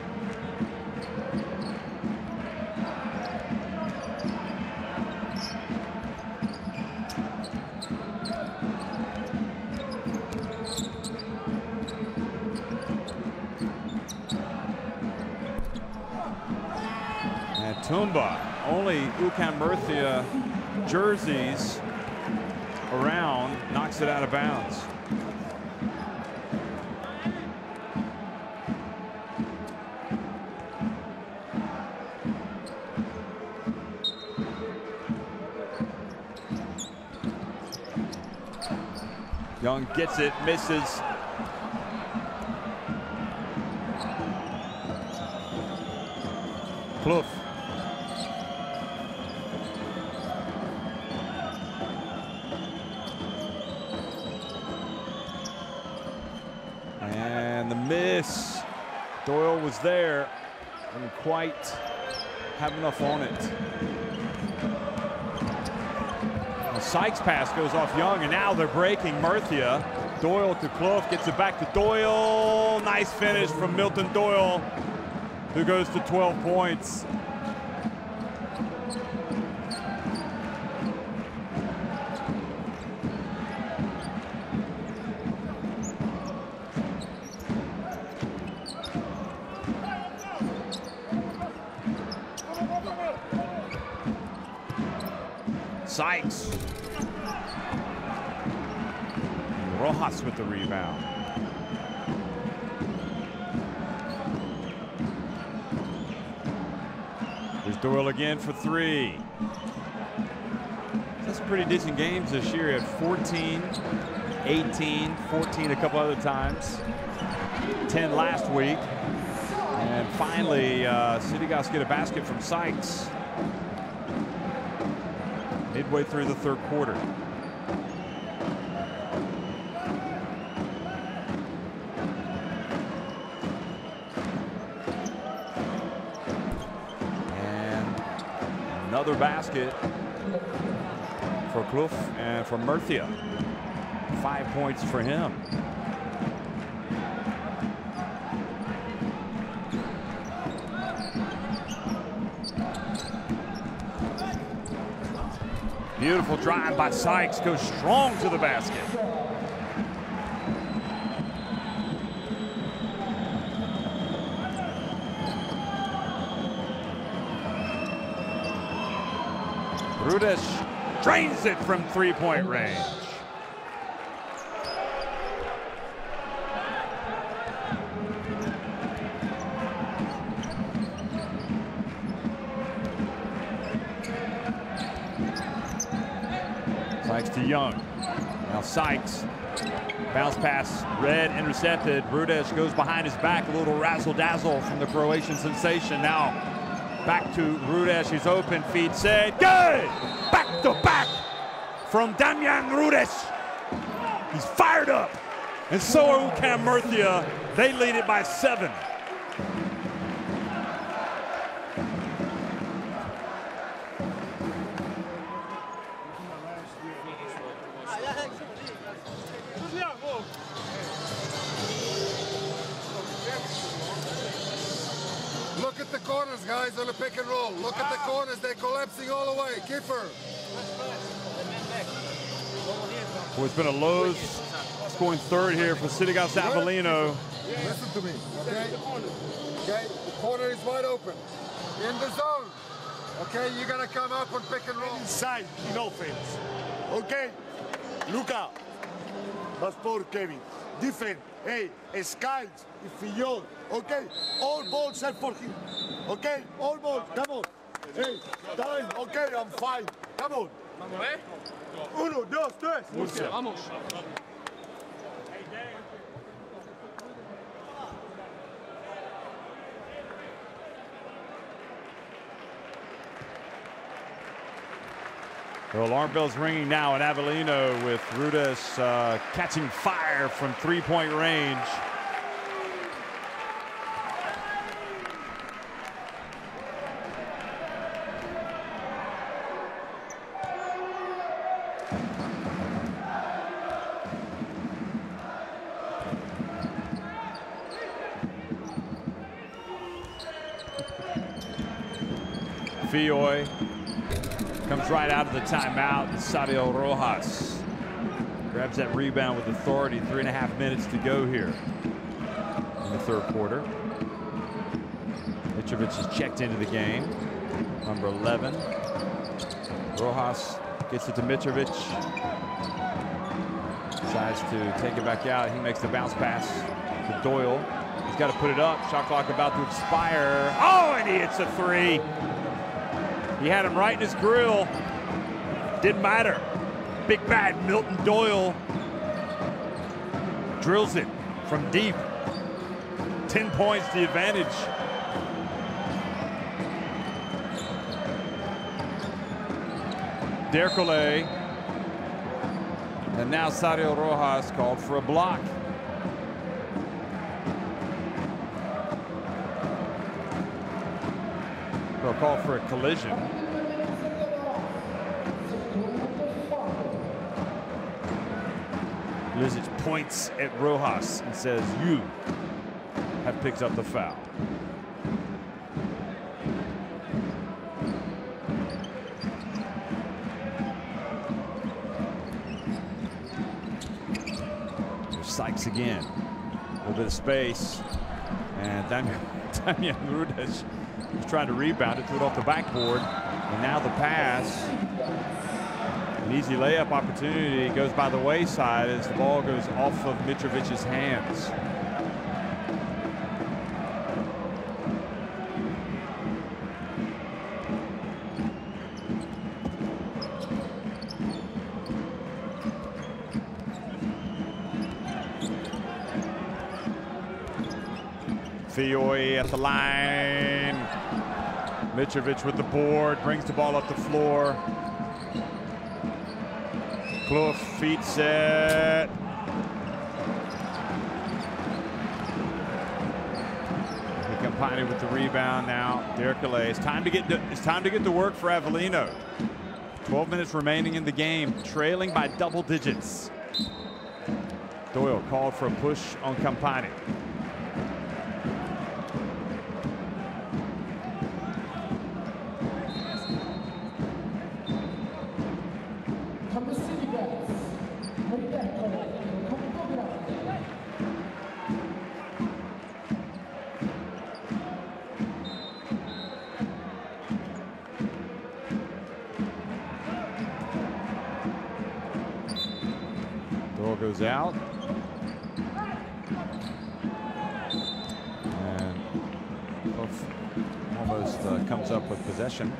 And Tumba, only UCAM Murcia jerseys around, knocks it out of bounds. Young gets it, misses. Plouffe. And the miss. Doyle was there, didn't quite have enough on it. The Sykes pass goes off Young, and now they're breaking Murcia. Doyle to Plouffe, gets it back to Doyle. Nice finish from Milton Doyle, who goes to 12 points. Sykes. Rojas with the rebound. There's Doyle again for three. That's some pretty decent games this year. He had 14 18, 14 a couple other times, 10 last week. And finally, Sidigas get a basket from Sykes midway through the third quarter. And another basket for Clough and for Murcia. 5 points for him. Beautiful drive by Sykes, goes strong to the basket. Rudish drains it from three-point range. Sykes to Young. Now Sykes, bounce pass, Red intercepted. Rudish goes behind his back, a little razzle-dazzle from the Croatian sensation. Now back to Rudish, he's open, feed set, good! Back to back from Damjan Rudish. He's fired up, and so are UCAM Murcia. They lead it by 7. Look at the corners, guys, on the pick and roll. Look at the corners, they're collapsing all the way. Kiefer. Well, it's been a low scoring third here for Sidigas Avellino. Listen to me, okay? Okay, the corner is wide open. In the zone. Okay, you're gonna come up and pick and roll. Inside in offense. Okay? Luca. That's for Kevin. Defense. Hey, Skiles, Fillol. Okay? All balls are for him. Okay? All balls. Come on. Hey, time. Okay, I'm fine. Come on. Uno, dos, tres. Murcia. Vamos. The alarm bell's ringing now in Avellino with Rudish catching fire from three-point range. Fioy comes right out of the timeout. Sadio Rojas grabs that rebound with authority. 3.5 minutes to go here in the third quarter. Mitrovic is checked into the game. Number 11. Rojas gets it to Mitrovic. Decides to take it back out. He makes the bounce pass to Doyle. He's got to put it up. Shot clock about to expire. Oh, and he hits a three. He had him right in his grill. Didn't matter. Big bad Milton Doyle drills it from deep. 10 points, the advantage. Dercole. And now Sadio Rojas called for a block. They'll call for a collision. Lizic points at Rojas and says, "You have picked up the foul." There's Sykes again. A little bit of space. And Damjan Rudish was trying to rebound it, threw it off the backboard. And now the pass. An easy layup opportunity goes by the wayside as the ball goes off of Mitrovic's hands. Fioy at the line. Mitrovic with the board, brings the ball up the floor. Clough, feet set. Campani with the rebound now. Derek Calais. It's time to get to work for Avellino. 12 minutes remaining in the game, trailing by double digits. Doyle called for a push on Campani. Goes out. And almost comes up with possession.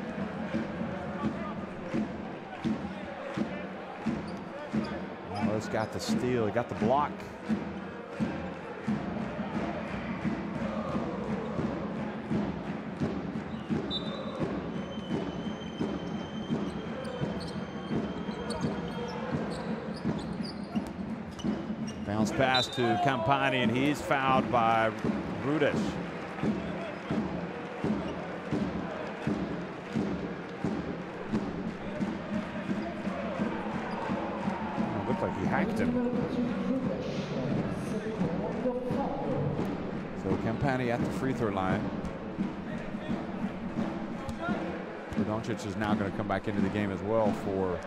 Almost got the steal. He got the block. Bounce pass to Campani, and he's fouled by Rudish. Oh, looked like he hacked him. So Campani at the free throw line. Doncic is now going to come back into the game as well for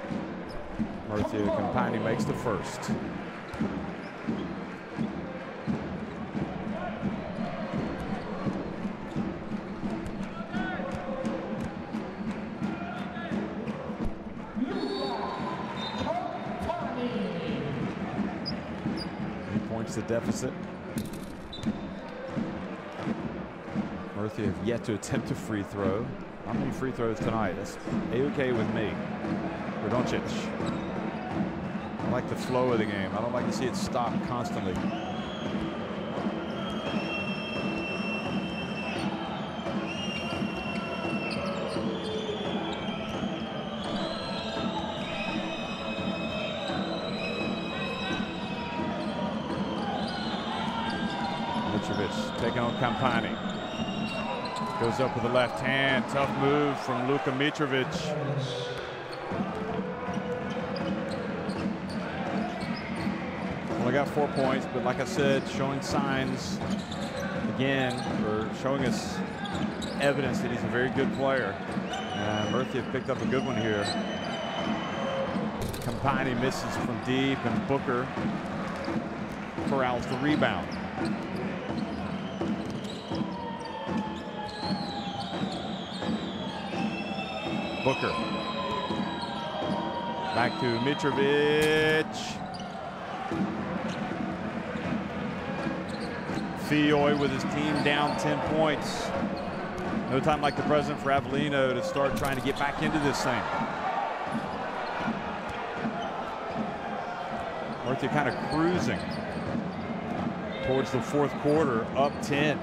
Murcia. Campani makes the first. The deficit. Murcia have yet to attempt a free throw. How many free throws tonight? That's A-okay with me. For Doncic. I like the flow of the game. I don't like to see it stop constantly. Taking on Campani. Goes up with the left hand. Tough move from Luka Mitrovic. Only got 4 points, but like I said, showing signs again, or showing us evidence that he's a very good player. Murcia picked up a good one here. Campani misses from deep, and Booker corrals the rebound. Booker. Back to Mitrovic. Fioy with his team down 10 points. No time like the present for Avellino to start trying to get back into this thing. Murcia kind of cruising towards the fourth quarter, up 10.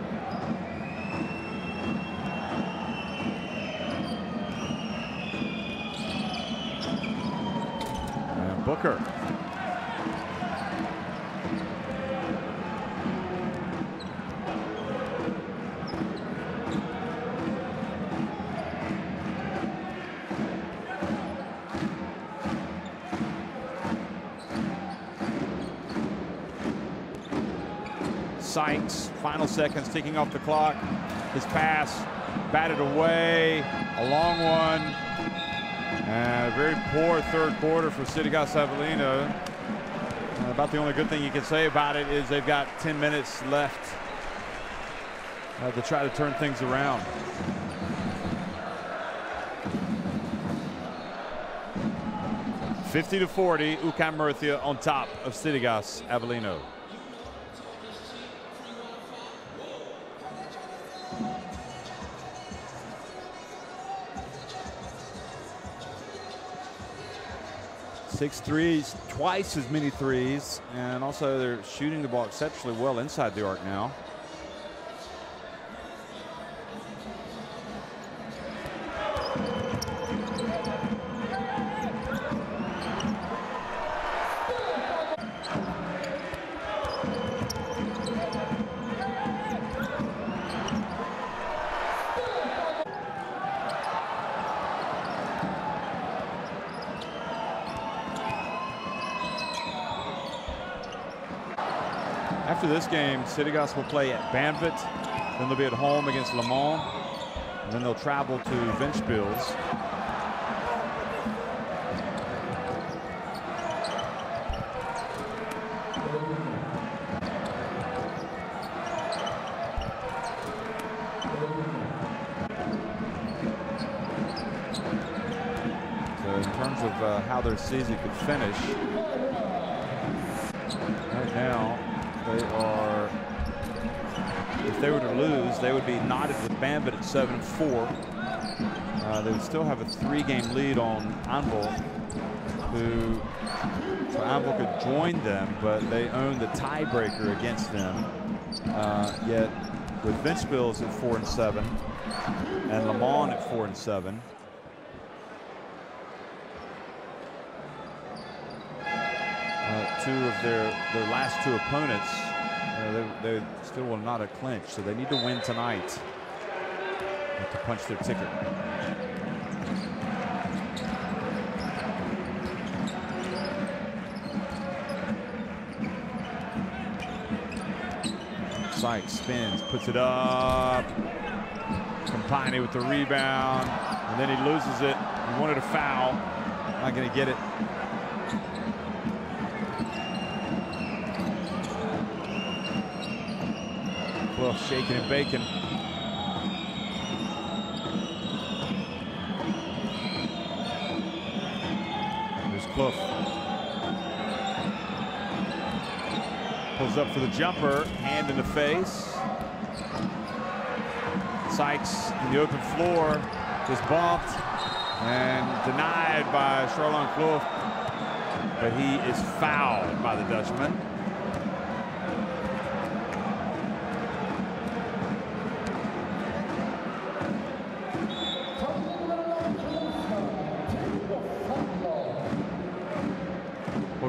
Booker. Sykes, final seconds ticking off the clock. His pass batted away, a long one. And a very poor third quarter for Sidigas Avellino. About the only good thing you can say about it is they've got 10 minutes left to try to turn things around. (50-40), UCAM Murcia on top of Sidigas Avellino. Six threes, twice as many threes, and also they're shooting the ball exceptionally well inside the arc now. after this game, Sidigas will play at Banvit. Then they'll be at home against Le Mans. And then they'll travel to Ventspils. How their season could finish. Right now, they are, if they were to lose, they would be knotted with Banvit at 7-4. They would still have a 3-game lead on Anvil, so Anvil could join them, but they own the tiebreaker against them. Yet with Ventspils at 4-7 and Le Mans at 4-7. Two of their last two opponents, they still will not have clinched, so they need to win tonight to punch their ticket. Sykes spins, puts it up. Campani with the rebound, and then he loses it. He wanted a foul, not going to get it. Well, shaking and baking. There's Clough. Pulls up for the jumper, hand in the face. Sykes in the open floor is bumped and denied by Charlon Clough, but he is fouled by the Dutchman.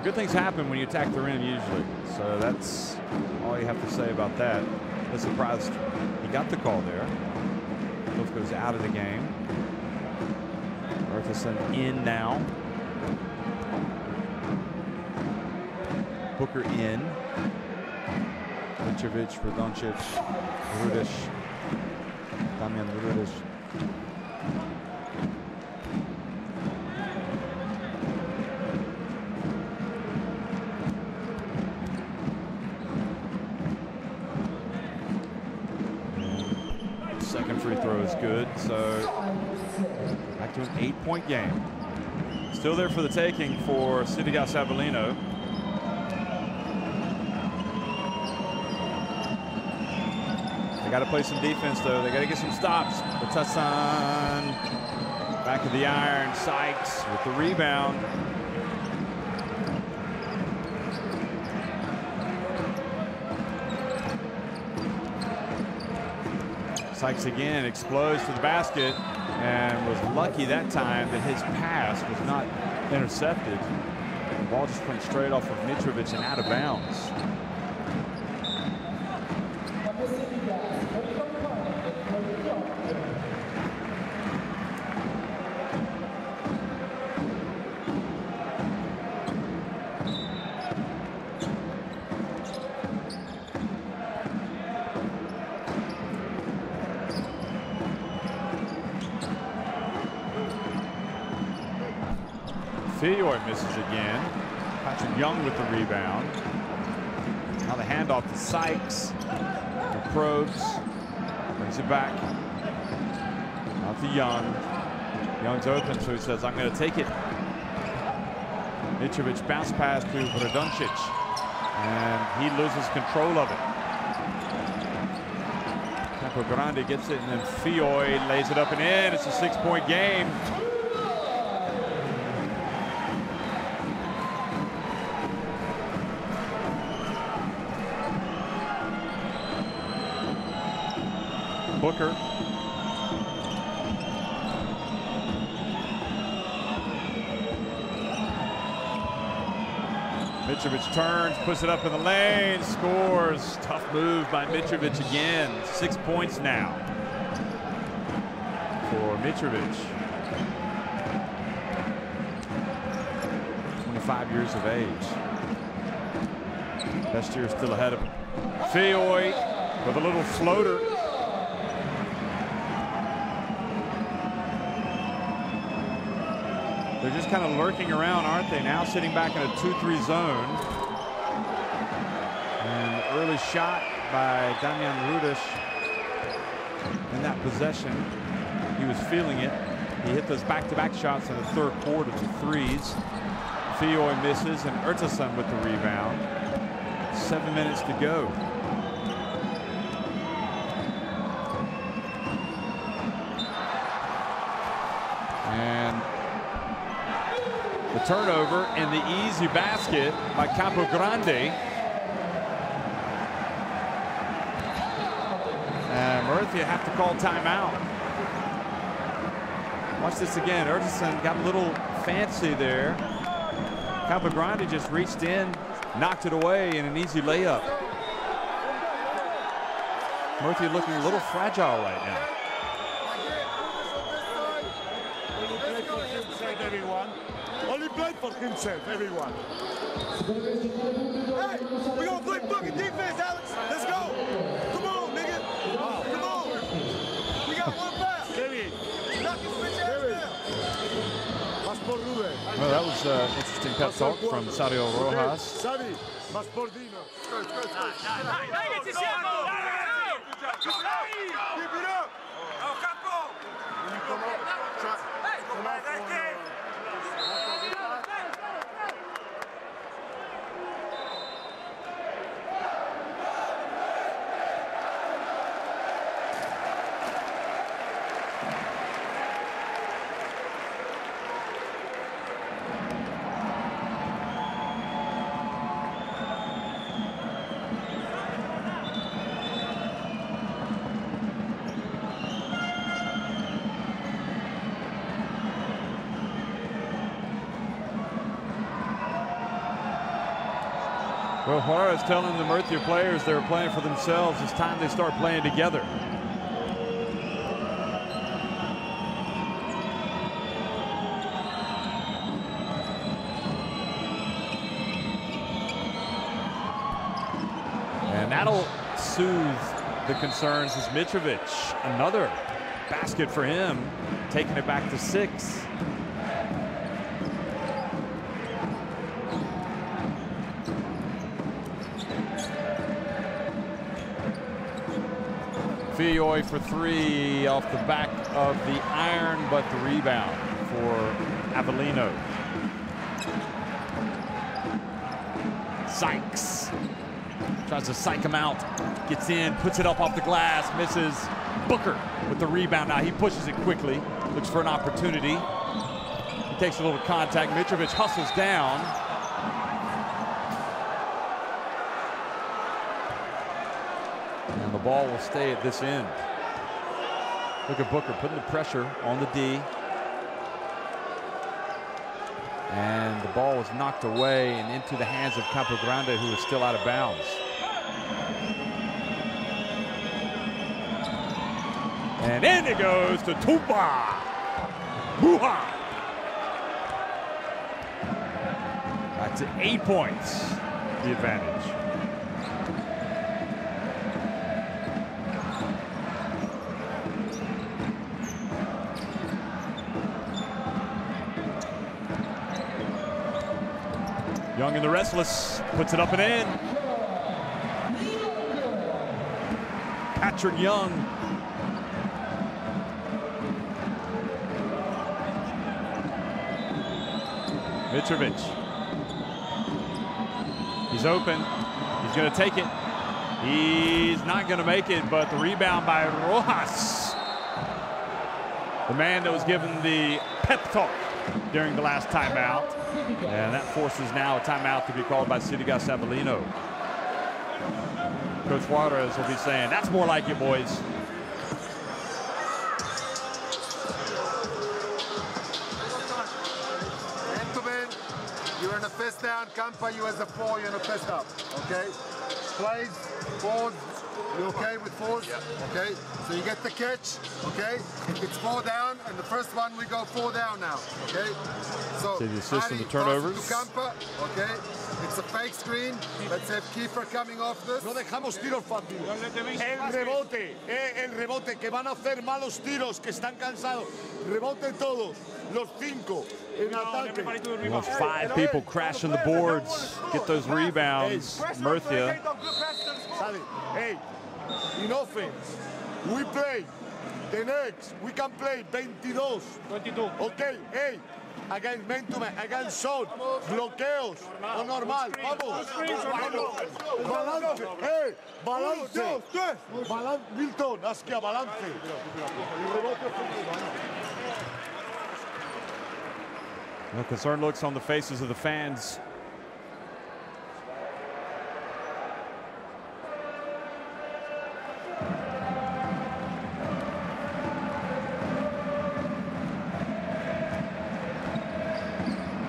Good things happen when you attack the rim usually, so that's all you have to say about that. I was surprised he got the call there. Both goes out of the game. Artisan in now. Booker in. Mitrovic, Radoncic, Rudish, Damian Rudish. Second free throw is good, so back to an 8-point game. Still there for the taking for Sidigas Avellino. They got to play some defense, though. They got to get some stops. Batassan, back of the iron. Sykes with the rebound. Sykes again explodes to the basket and was lucky that time that his pass was not intercepted. The ball just went straight off of Mitrovic and out of bounds. Fioy misses again. Patrick Young with the rebound. Now the handoff to Sykes. The probes. Brings it back. Out to Young. Young's open, so he says, I'm going to take it. Mitrovic bounce pass to Radoncic. And he loses control of it. Campo Grande gets it, and then Fioy lays it up and in. It's a 6-point game. Booker. Mitrovic turns, puts it up in the lane, scores. Tough move by Mitrovic again. 6 points now for Mitrovic. 25 years of age. Best year still ahead of him. Fioy with a little floater. They're just kind of lurking around, aren't they? Now sitting back in a 2-3 zone. And early shot by Damian Rudish in that possession. He was feeling it. He hit those back-to-back shots in the third quarter, the threes. Fioy misses, and Ertason with the rebound. 7 minutes to go. And the turnover and the easy basket by Campo Grande. And Murcia have to call timeout. Watch this again. Ertason got a little fancy there. Campo Grande just reached in, knocked it away in an easy layup. Murcia looking a little fragile right now. Only play for himself, everyone. Hey, we gonna play fucking defense, Alex. Let's go. Come on, nigga. Come on. We got one foul. Kevin. Knock your bitch ass down. Well, that was interesting pep talk from Sadio Rojas. Sadi, más por Dino. Keep it up. Well, Juarez telling the Murcia players they're playing for themselves. It's time they start playing together. And that'll soothe the concerns as Mitrovic, another basket for him, taking it back to 6. Fioy for 3 off the back of the iron, but the rebound for Avellino. Sykes tries to psych him out, gets in, puts it up off the glass, misses. Booker with the rebound. Now he pushes it quickly, looks for an opportunity. He takes a little contact. Mitrovic hustles down. And the ball will stay at this end. Look at Booker putting the pressure on the D. And the ball was knocked away and into the hands of Campo Grande, who is still out of bounds. And in it goes to Tupa. Hoo-ha! Back to 8 points, the advantage. Young and the Restless puts it up and in. Patrick Young. Mitrovic. He's open. He's going to take it. He's not going to make it, but the rebound by Rojas. The man that was given the pep talk during the last timeout. And that forces now a timeout to be called by Sidigas Avellino. Coach Juarez will be saying, that's more like it, boys. You're in a fist down, Campa, you as a 4, you're in a fist up, okay? Plays, fours, you okay with fours? Yeah. Okay, so you get the catch, okay? If it's 4 down, and the first one we go 4 down now, okay? So the assist in the turnovers. To Campa, okay? It's It's a fake screen. Let's have Kiefer coming off this. No dejamos tiros fáciles. El rebote, que van a hacer malos tiros, que están cansados. Rebote todos, los 5 en ataque. Well, 5 people crashing the boards, get those rebounds. Murcia. Hey, in offense, we play. The next, we can play 22. Okay, hey. Against man to man, against zone, bloqueos, o normal, vamos. Balance, hey, balance. Balance, Milton, haz que balance. No concerned looks on the faces of the fans.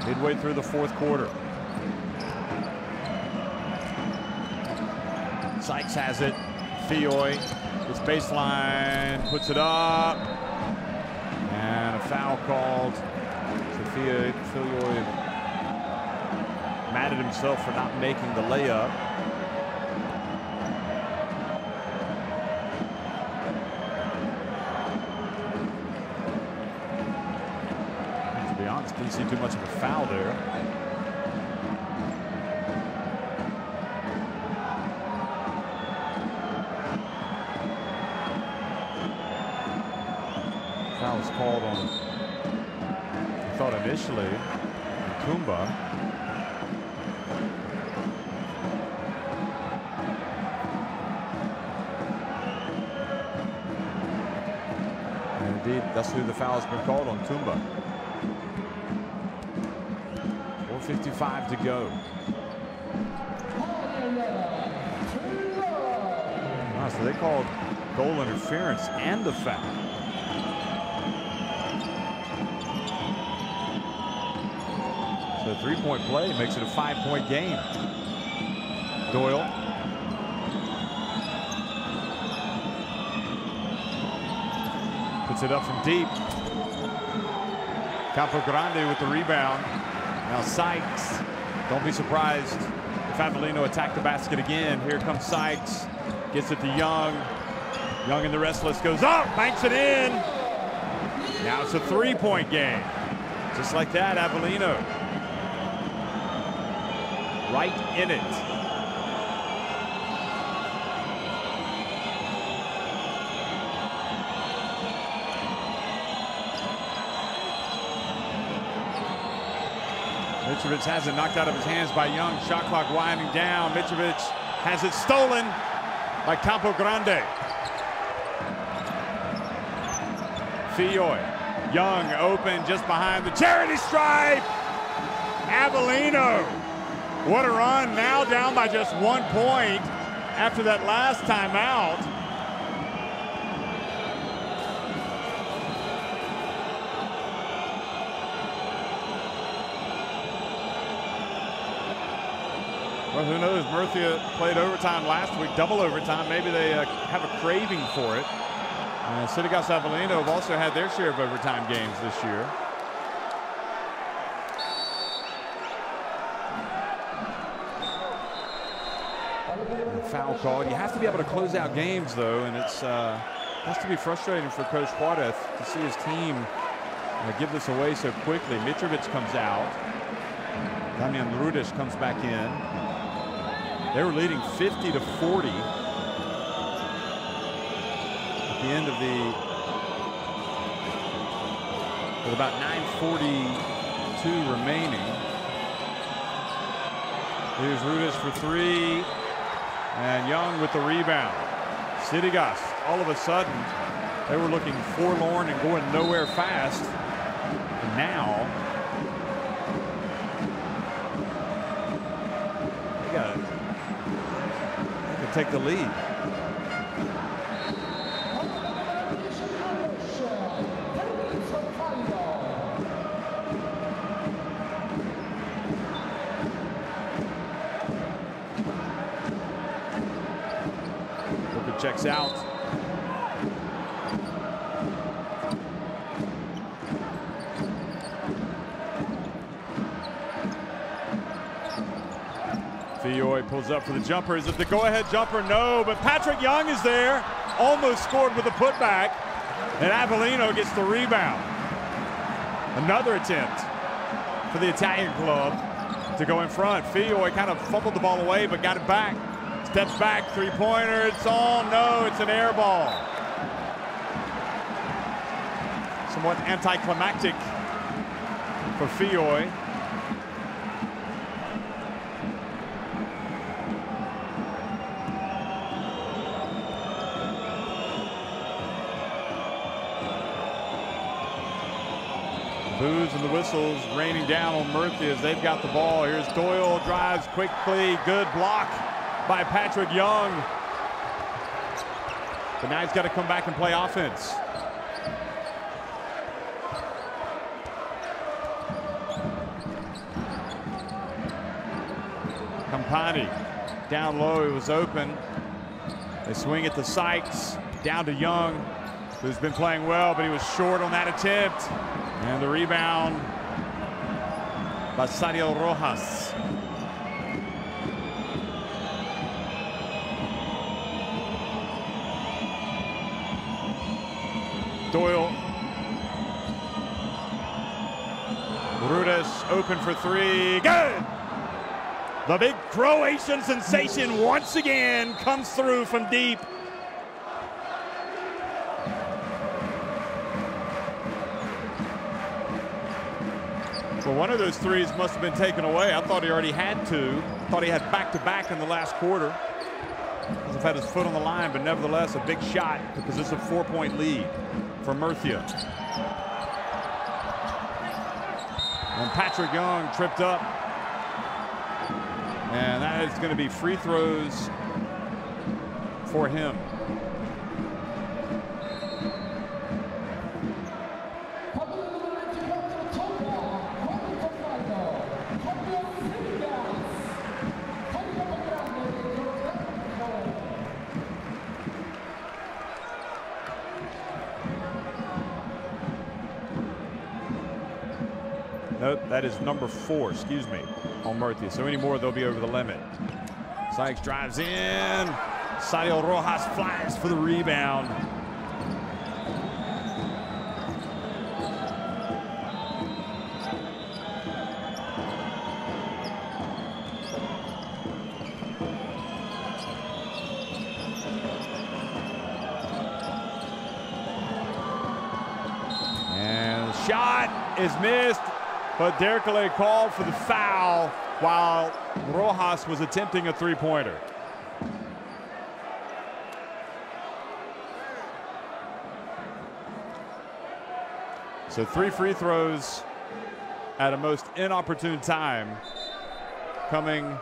Midway through the 4th quarter. Sykes has it. Fioy, his baseline, puts it up. And a foul called. So Fioy mad at himself for not making the layup. Didn't see too much of a foul there. Foul was called on, I thought initially, Kumba. And indeed, that's who the foul has been called on, Tumba. 4:55 to go. Oh, so they called goal interference and the foul. So a 3-point play makes it a 5-point game. Doyle. Puts it up from deep. Campo Grande with the rebound. Now Sykes, don't be surprised if Avellino attack the basket again. Here comes Sykes, gets it to Young. Young in the restless goes up, banks it in. Now it's a 3-point game. Just like that, Avellino. Right in it. Mitrovic has it knocked out of his hands by Young. Shot clock winding down. Mitrovic has it stolen by Campo Grande. Fioy. Young open just behind the charity stripe. Avellino. What a run. Now down by just 1 point after that last timeout. Well, who knows? Murcia played overtime last week, double overtime. Maybe they have a craving for it. Sidigas Avellino have also had their share of overtime games this year. Foul call. You have to be able to close out games, though, and it's has to be frustrating for Coach Juarez to see his team give this away so quickly. Mitrovic comes out. Damian Rudish comes back in. They were leading 50-40 at the end of with about 9:42 remaining. Here's Rudish for 3, and Young with the rebound. Sidigas, all of a sudden, they were looking forlorn and going nowhere fast. And now, they could take the lead. Booker checks out. Fioy pulls up for the jumper. Is it the go-ahead jumper? No, but Patrick Young is there. Almost scored with a putback. And Avellino gets the rebound. Another attempt for the Italian club to go in front. Fioy kind of fumbled the ball away, but got it back. Steps back, three-pointer. It's on. No, it's an air ball. Somewhat anticlimactic for Fioy. Boos and the whistles raining down on Murcia as they've got the ball. Here's Doyle, drives quickly. Good block by Patrick Young. But now he's got to come back and play offense. Campani down low, he was open. They swing it to Sykes, down to Young, who's been playing well, but he was short on that attempt. And the rebound by Sadio Rojas. Doyle. Rudas open for three. Good! The big Croatian sensation once again comes through from deep. Well, one of those threes must have been taken away. I thought he already had two. Thought he had back-to-back in the last quarter. Must have had his foot on the line, but nevertheless, a big shot because it's a 4-point lead for Murcia. And Patrick Young tripped up. And that is going to be free throws for him. Nope, that is number 4, excuse me, on Murcia. So any more, they'll be over the limit. Sykes drives in. Sadio Rojas flies for the rebound. And the shot is missed. But Derkele called for the foul while Rojas was attempting a three-pointer. So 3 free throws at a most inopportune time coming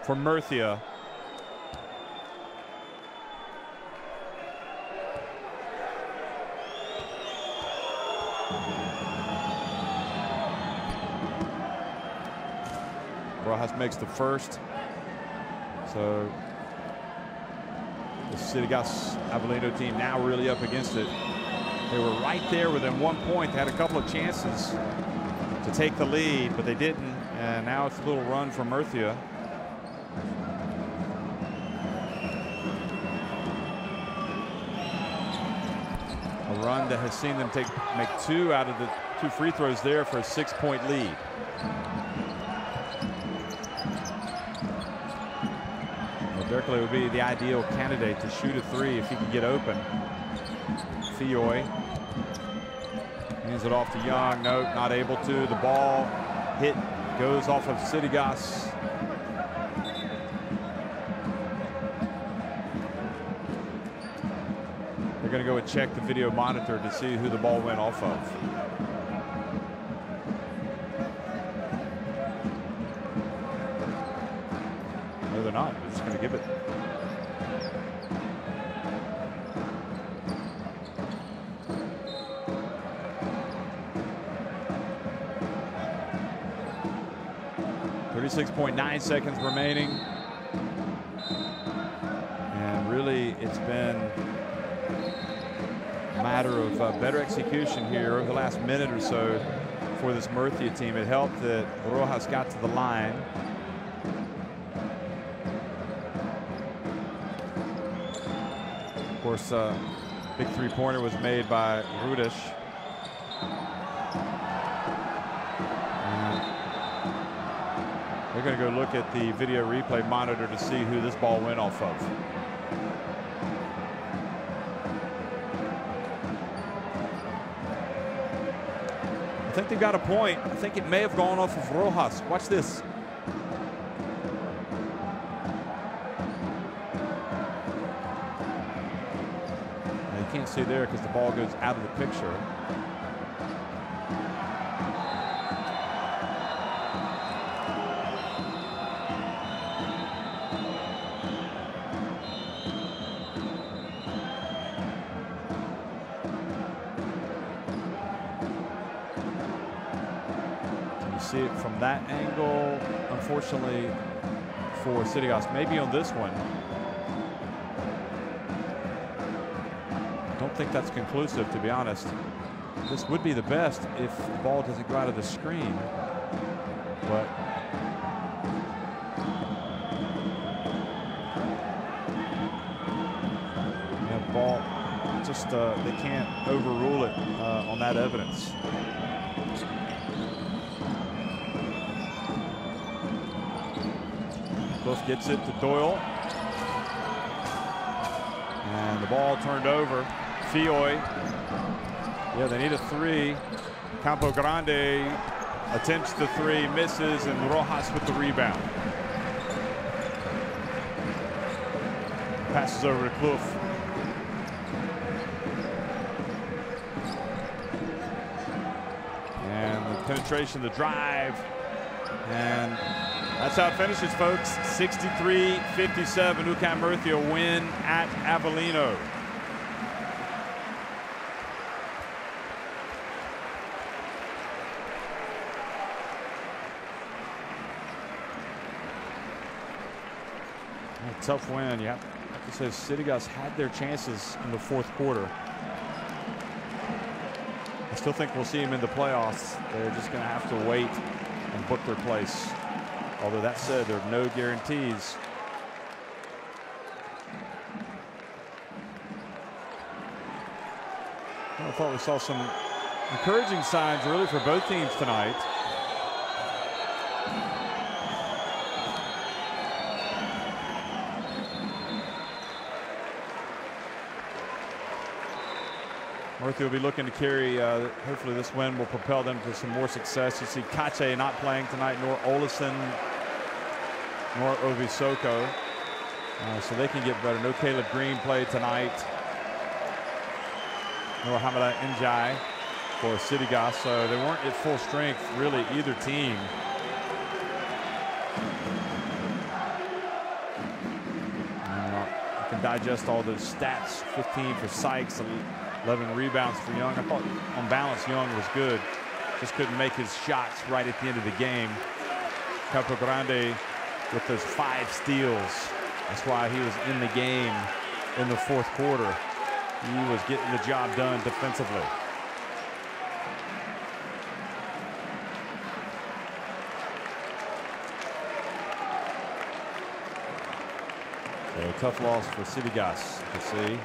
from Murcia. Rojas makes the first. So the Sidigas Avellino team now really up against it. They were right there within 1 point. They had a couple of chances to take the lead, but they didn't. And now it's a little run from Murcia. A run that has seen them make 2 out of the 2 free throws there for a 6-point lead. Derkele would be the ideal candidate to shoot a 3 if he could get open. Fioy hands it off to Young. No, not able to. The ball hit goes off of Sidigas. They're going to go and check the video monitor to see who the ball went off of. No, they're not. They're just going to give it. .9 seconds remaining. And really, it's been a matter of better execution here over the last minute or so for this Murcia team. It helped that Rojas got to the line. course, big three-pointer was made by Rudish. They're going to go look at the video replay monitor to see who this ball went off of. I think they've got a point. I think it may have gone off of Rojas. Watch this. Now, you can't see there because the ball goes out of the picture. See it from that angle, unfortunately for Sidigas. Maybe on this one. Don't think that's conclusive, to be honest. This would be the best if the ball doesn't go out of the screen, but yeah, the ball just they can't overrule it on that evidence. Cliff gets it to Doyle. And the ball turned over. Fioy. Yeah, they need a three. Campo Grande attempts the three, misses, and Rojas with the rebound. Passes over to Cliff. And the penetration, the drive, and that's how it finishes, folks. 63-57, UCAM Murcia win at Avellino. A tough win. You have to say Sidigas had their chances in the fourth quarter. I still think we'll see him in the playoffs. They're just going to have to wait and book their place. Although that said, there are no guarantees. I thought we saw some encouraging signs really for both teams tonight. Murcia will be looking to carry, hopefully this win will propel them to some more success. You see Kache not playing tonight, nor Olesen, nor Ovisoko. So they can get better. No Caleb Green played tonight. Nor Hamada Njai for Sidigas. So they weren't at full strength, really, either team. You can digest all those stats. 15 for Sykes, 11 rebounds for Young. I thought on balance Young was good. Just couldn't make his shots right at the end of the game. Campo Grande with those 5 steals. That's why he was in the game in the fourth quarter. He was getting the job done defensively. So a tough loss for Sidigas to see.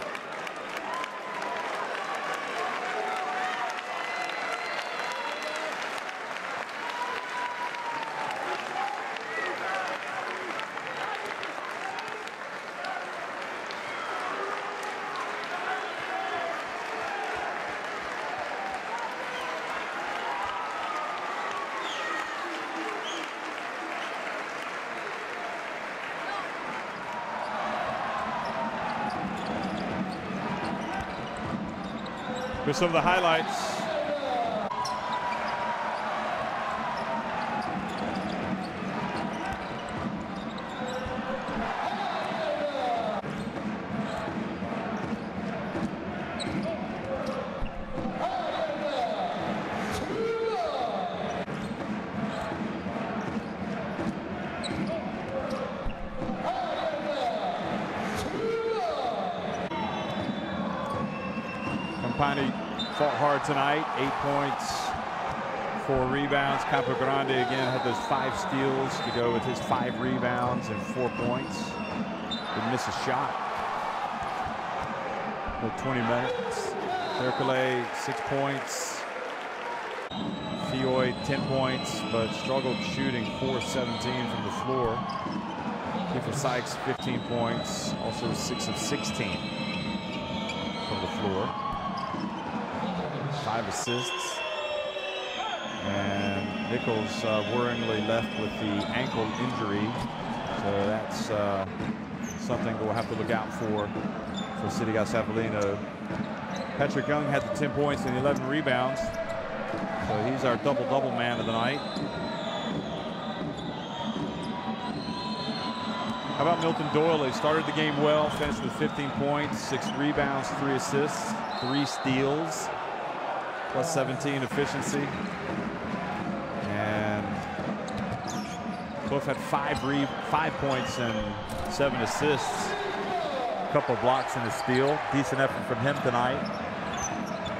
Here's some of the highlights. Campani fought hard tonight, 8 points, 4 rebounds. Campo Grande again had those 5 steals to go with his 5 rebounds and 4 points. Didn't miss a shot. for 20 minutes. Derkele, 6 points. Fioy, 10 points, but struggled shooting 4-17 from the floor. Kiefer Sykes, 15 points, also 6 of 16 from the floor. 5 assists. And Nichols worryingly left with the ankle injury. So that's something we'll have to look out for Sidigas Avellino. Patrick Young had the 10 points and 11 rebounds. So he's our double-double man of the night. How about Milton Doyle? He started the game well, finished with 15 points, 6 rebounds, 3 assists, 3 steals, plus 17 efficiency. And Cliff had 5 points and 7 assists. A couple of blocks and a steal. Decent effort from him tonight.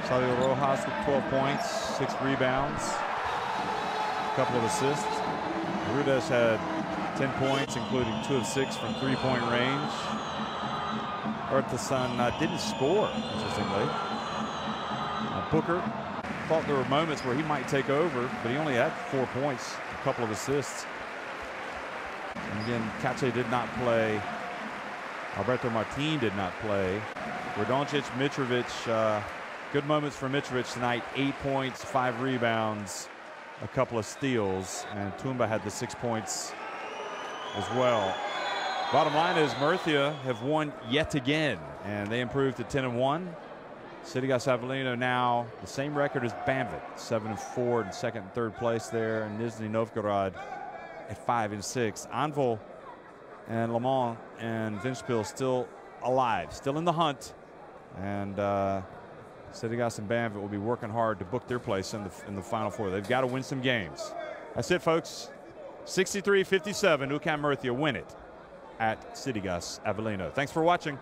Salio Rojas with 12 points, 6 rebounds, a couple of assists. Rudez had 10 points, including 2 of 6 from 3-point range. Urtasun didn't score, interestingly. Booker thought there were moments where he might take over, but he only had 4 points, a couple of assists. And again, Kache did not play. Alberto Martin did not play. Radoncic, Mitrovic, good moments for Mitrovic tonight. 8 points, 5 rebounds, a couple of steals, and Tumba had the 6 points as well. Bottom line is Murcia have won yet again, and they improved to 10-1. Sidigas Avellino now the same record as Banvit, 7-4 in second and third place there, and Nizhny Novgorod at 5-6. Anvil and Le Mans and Ventspils still alive, still in the hunt, and Sidigas and Banvit will be working hard to book their place in the Final Four. They've got to win some games. That's it, folks. 63-57, UCAM Murcia win it at Sidigas Avellino. Thanks for watching.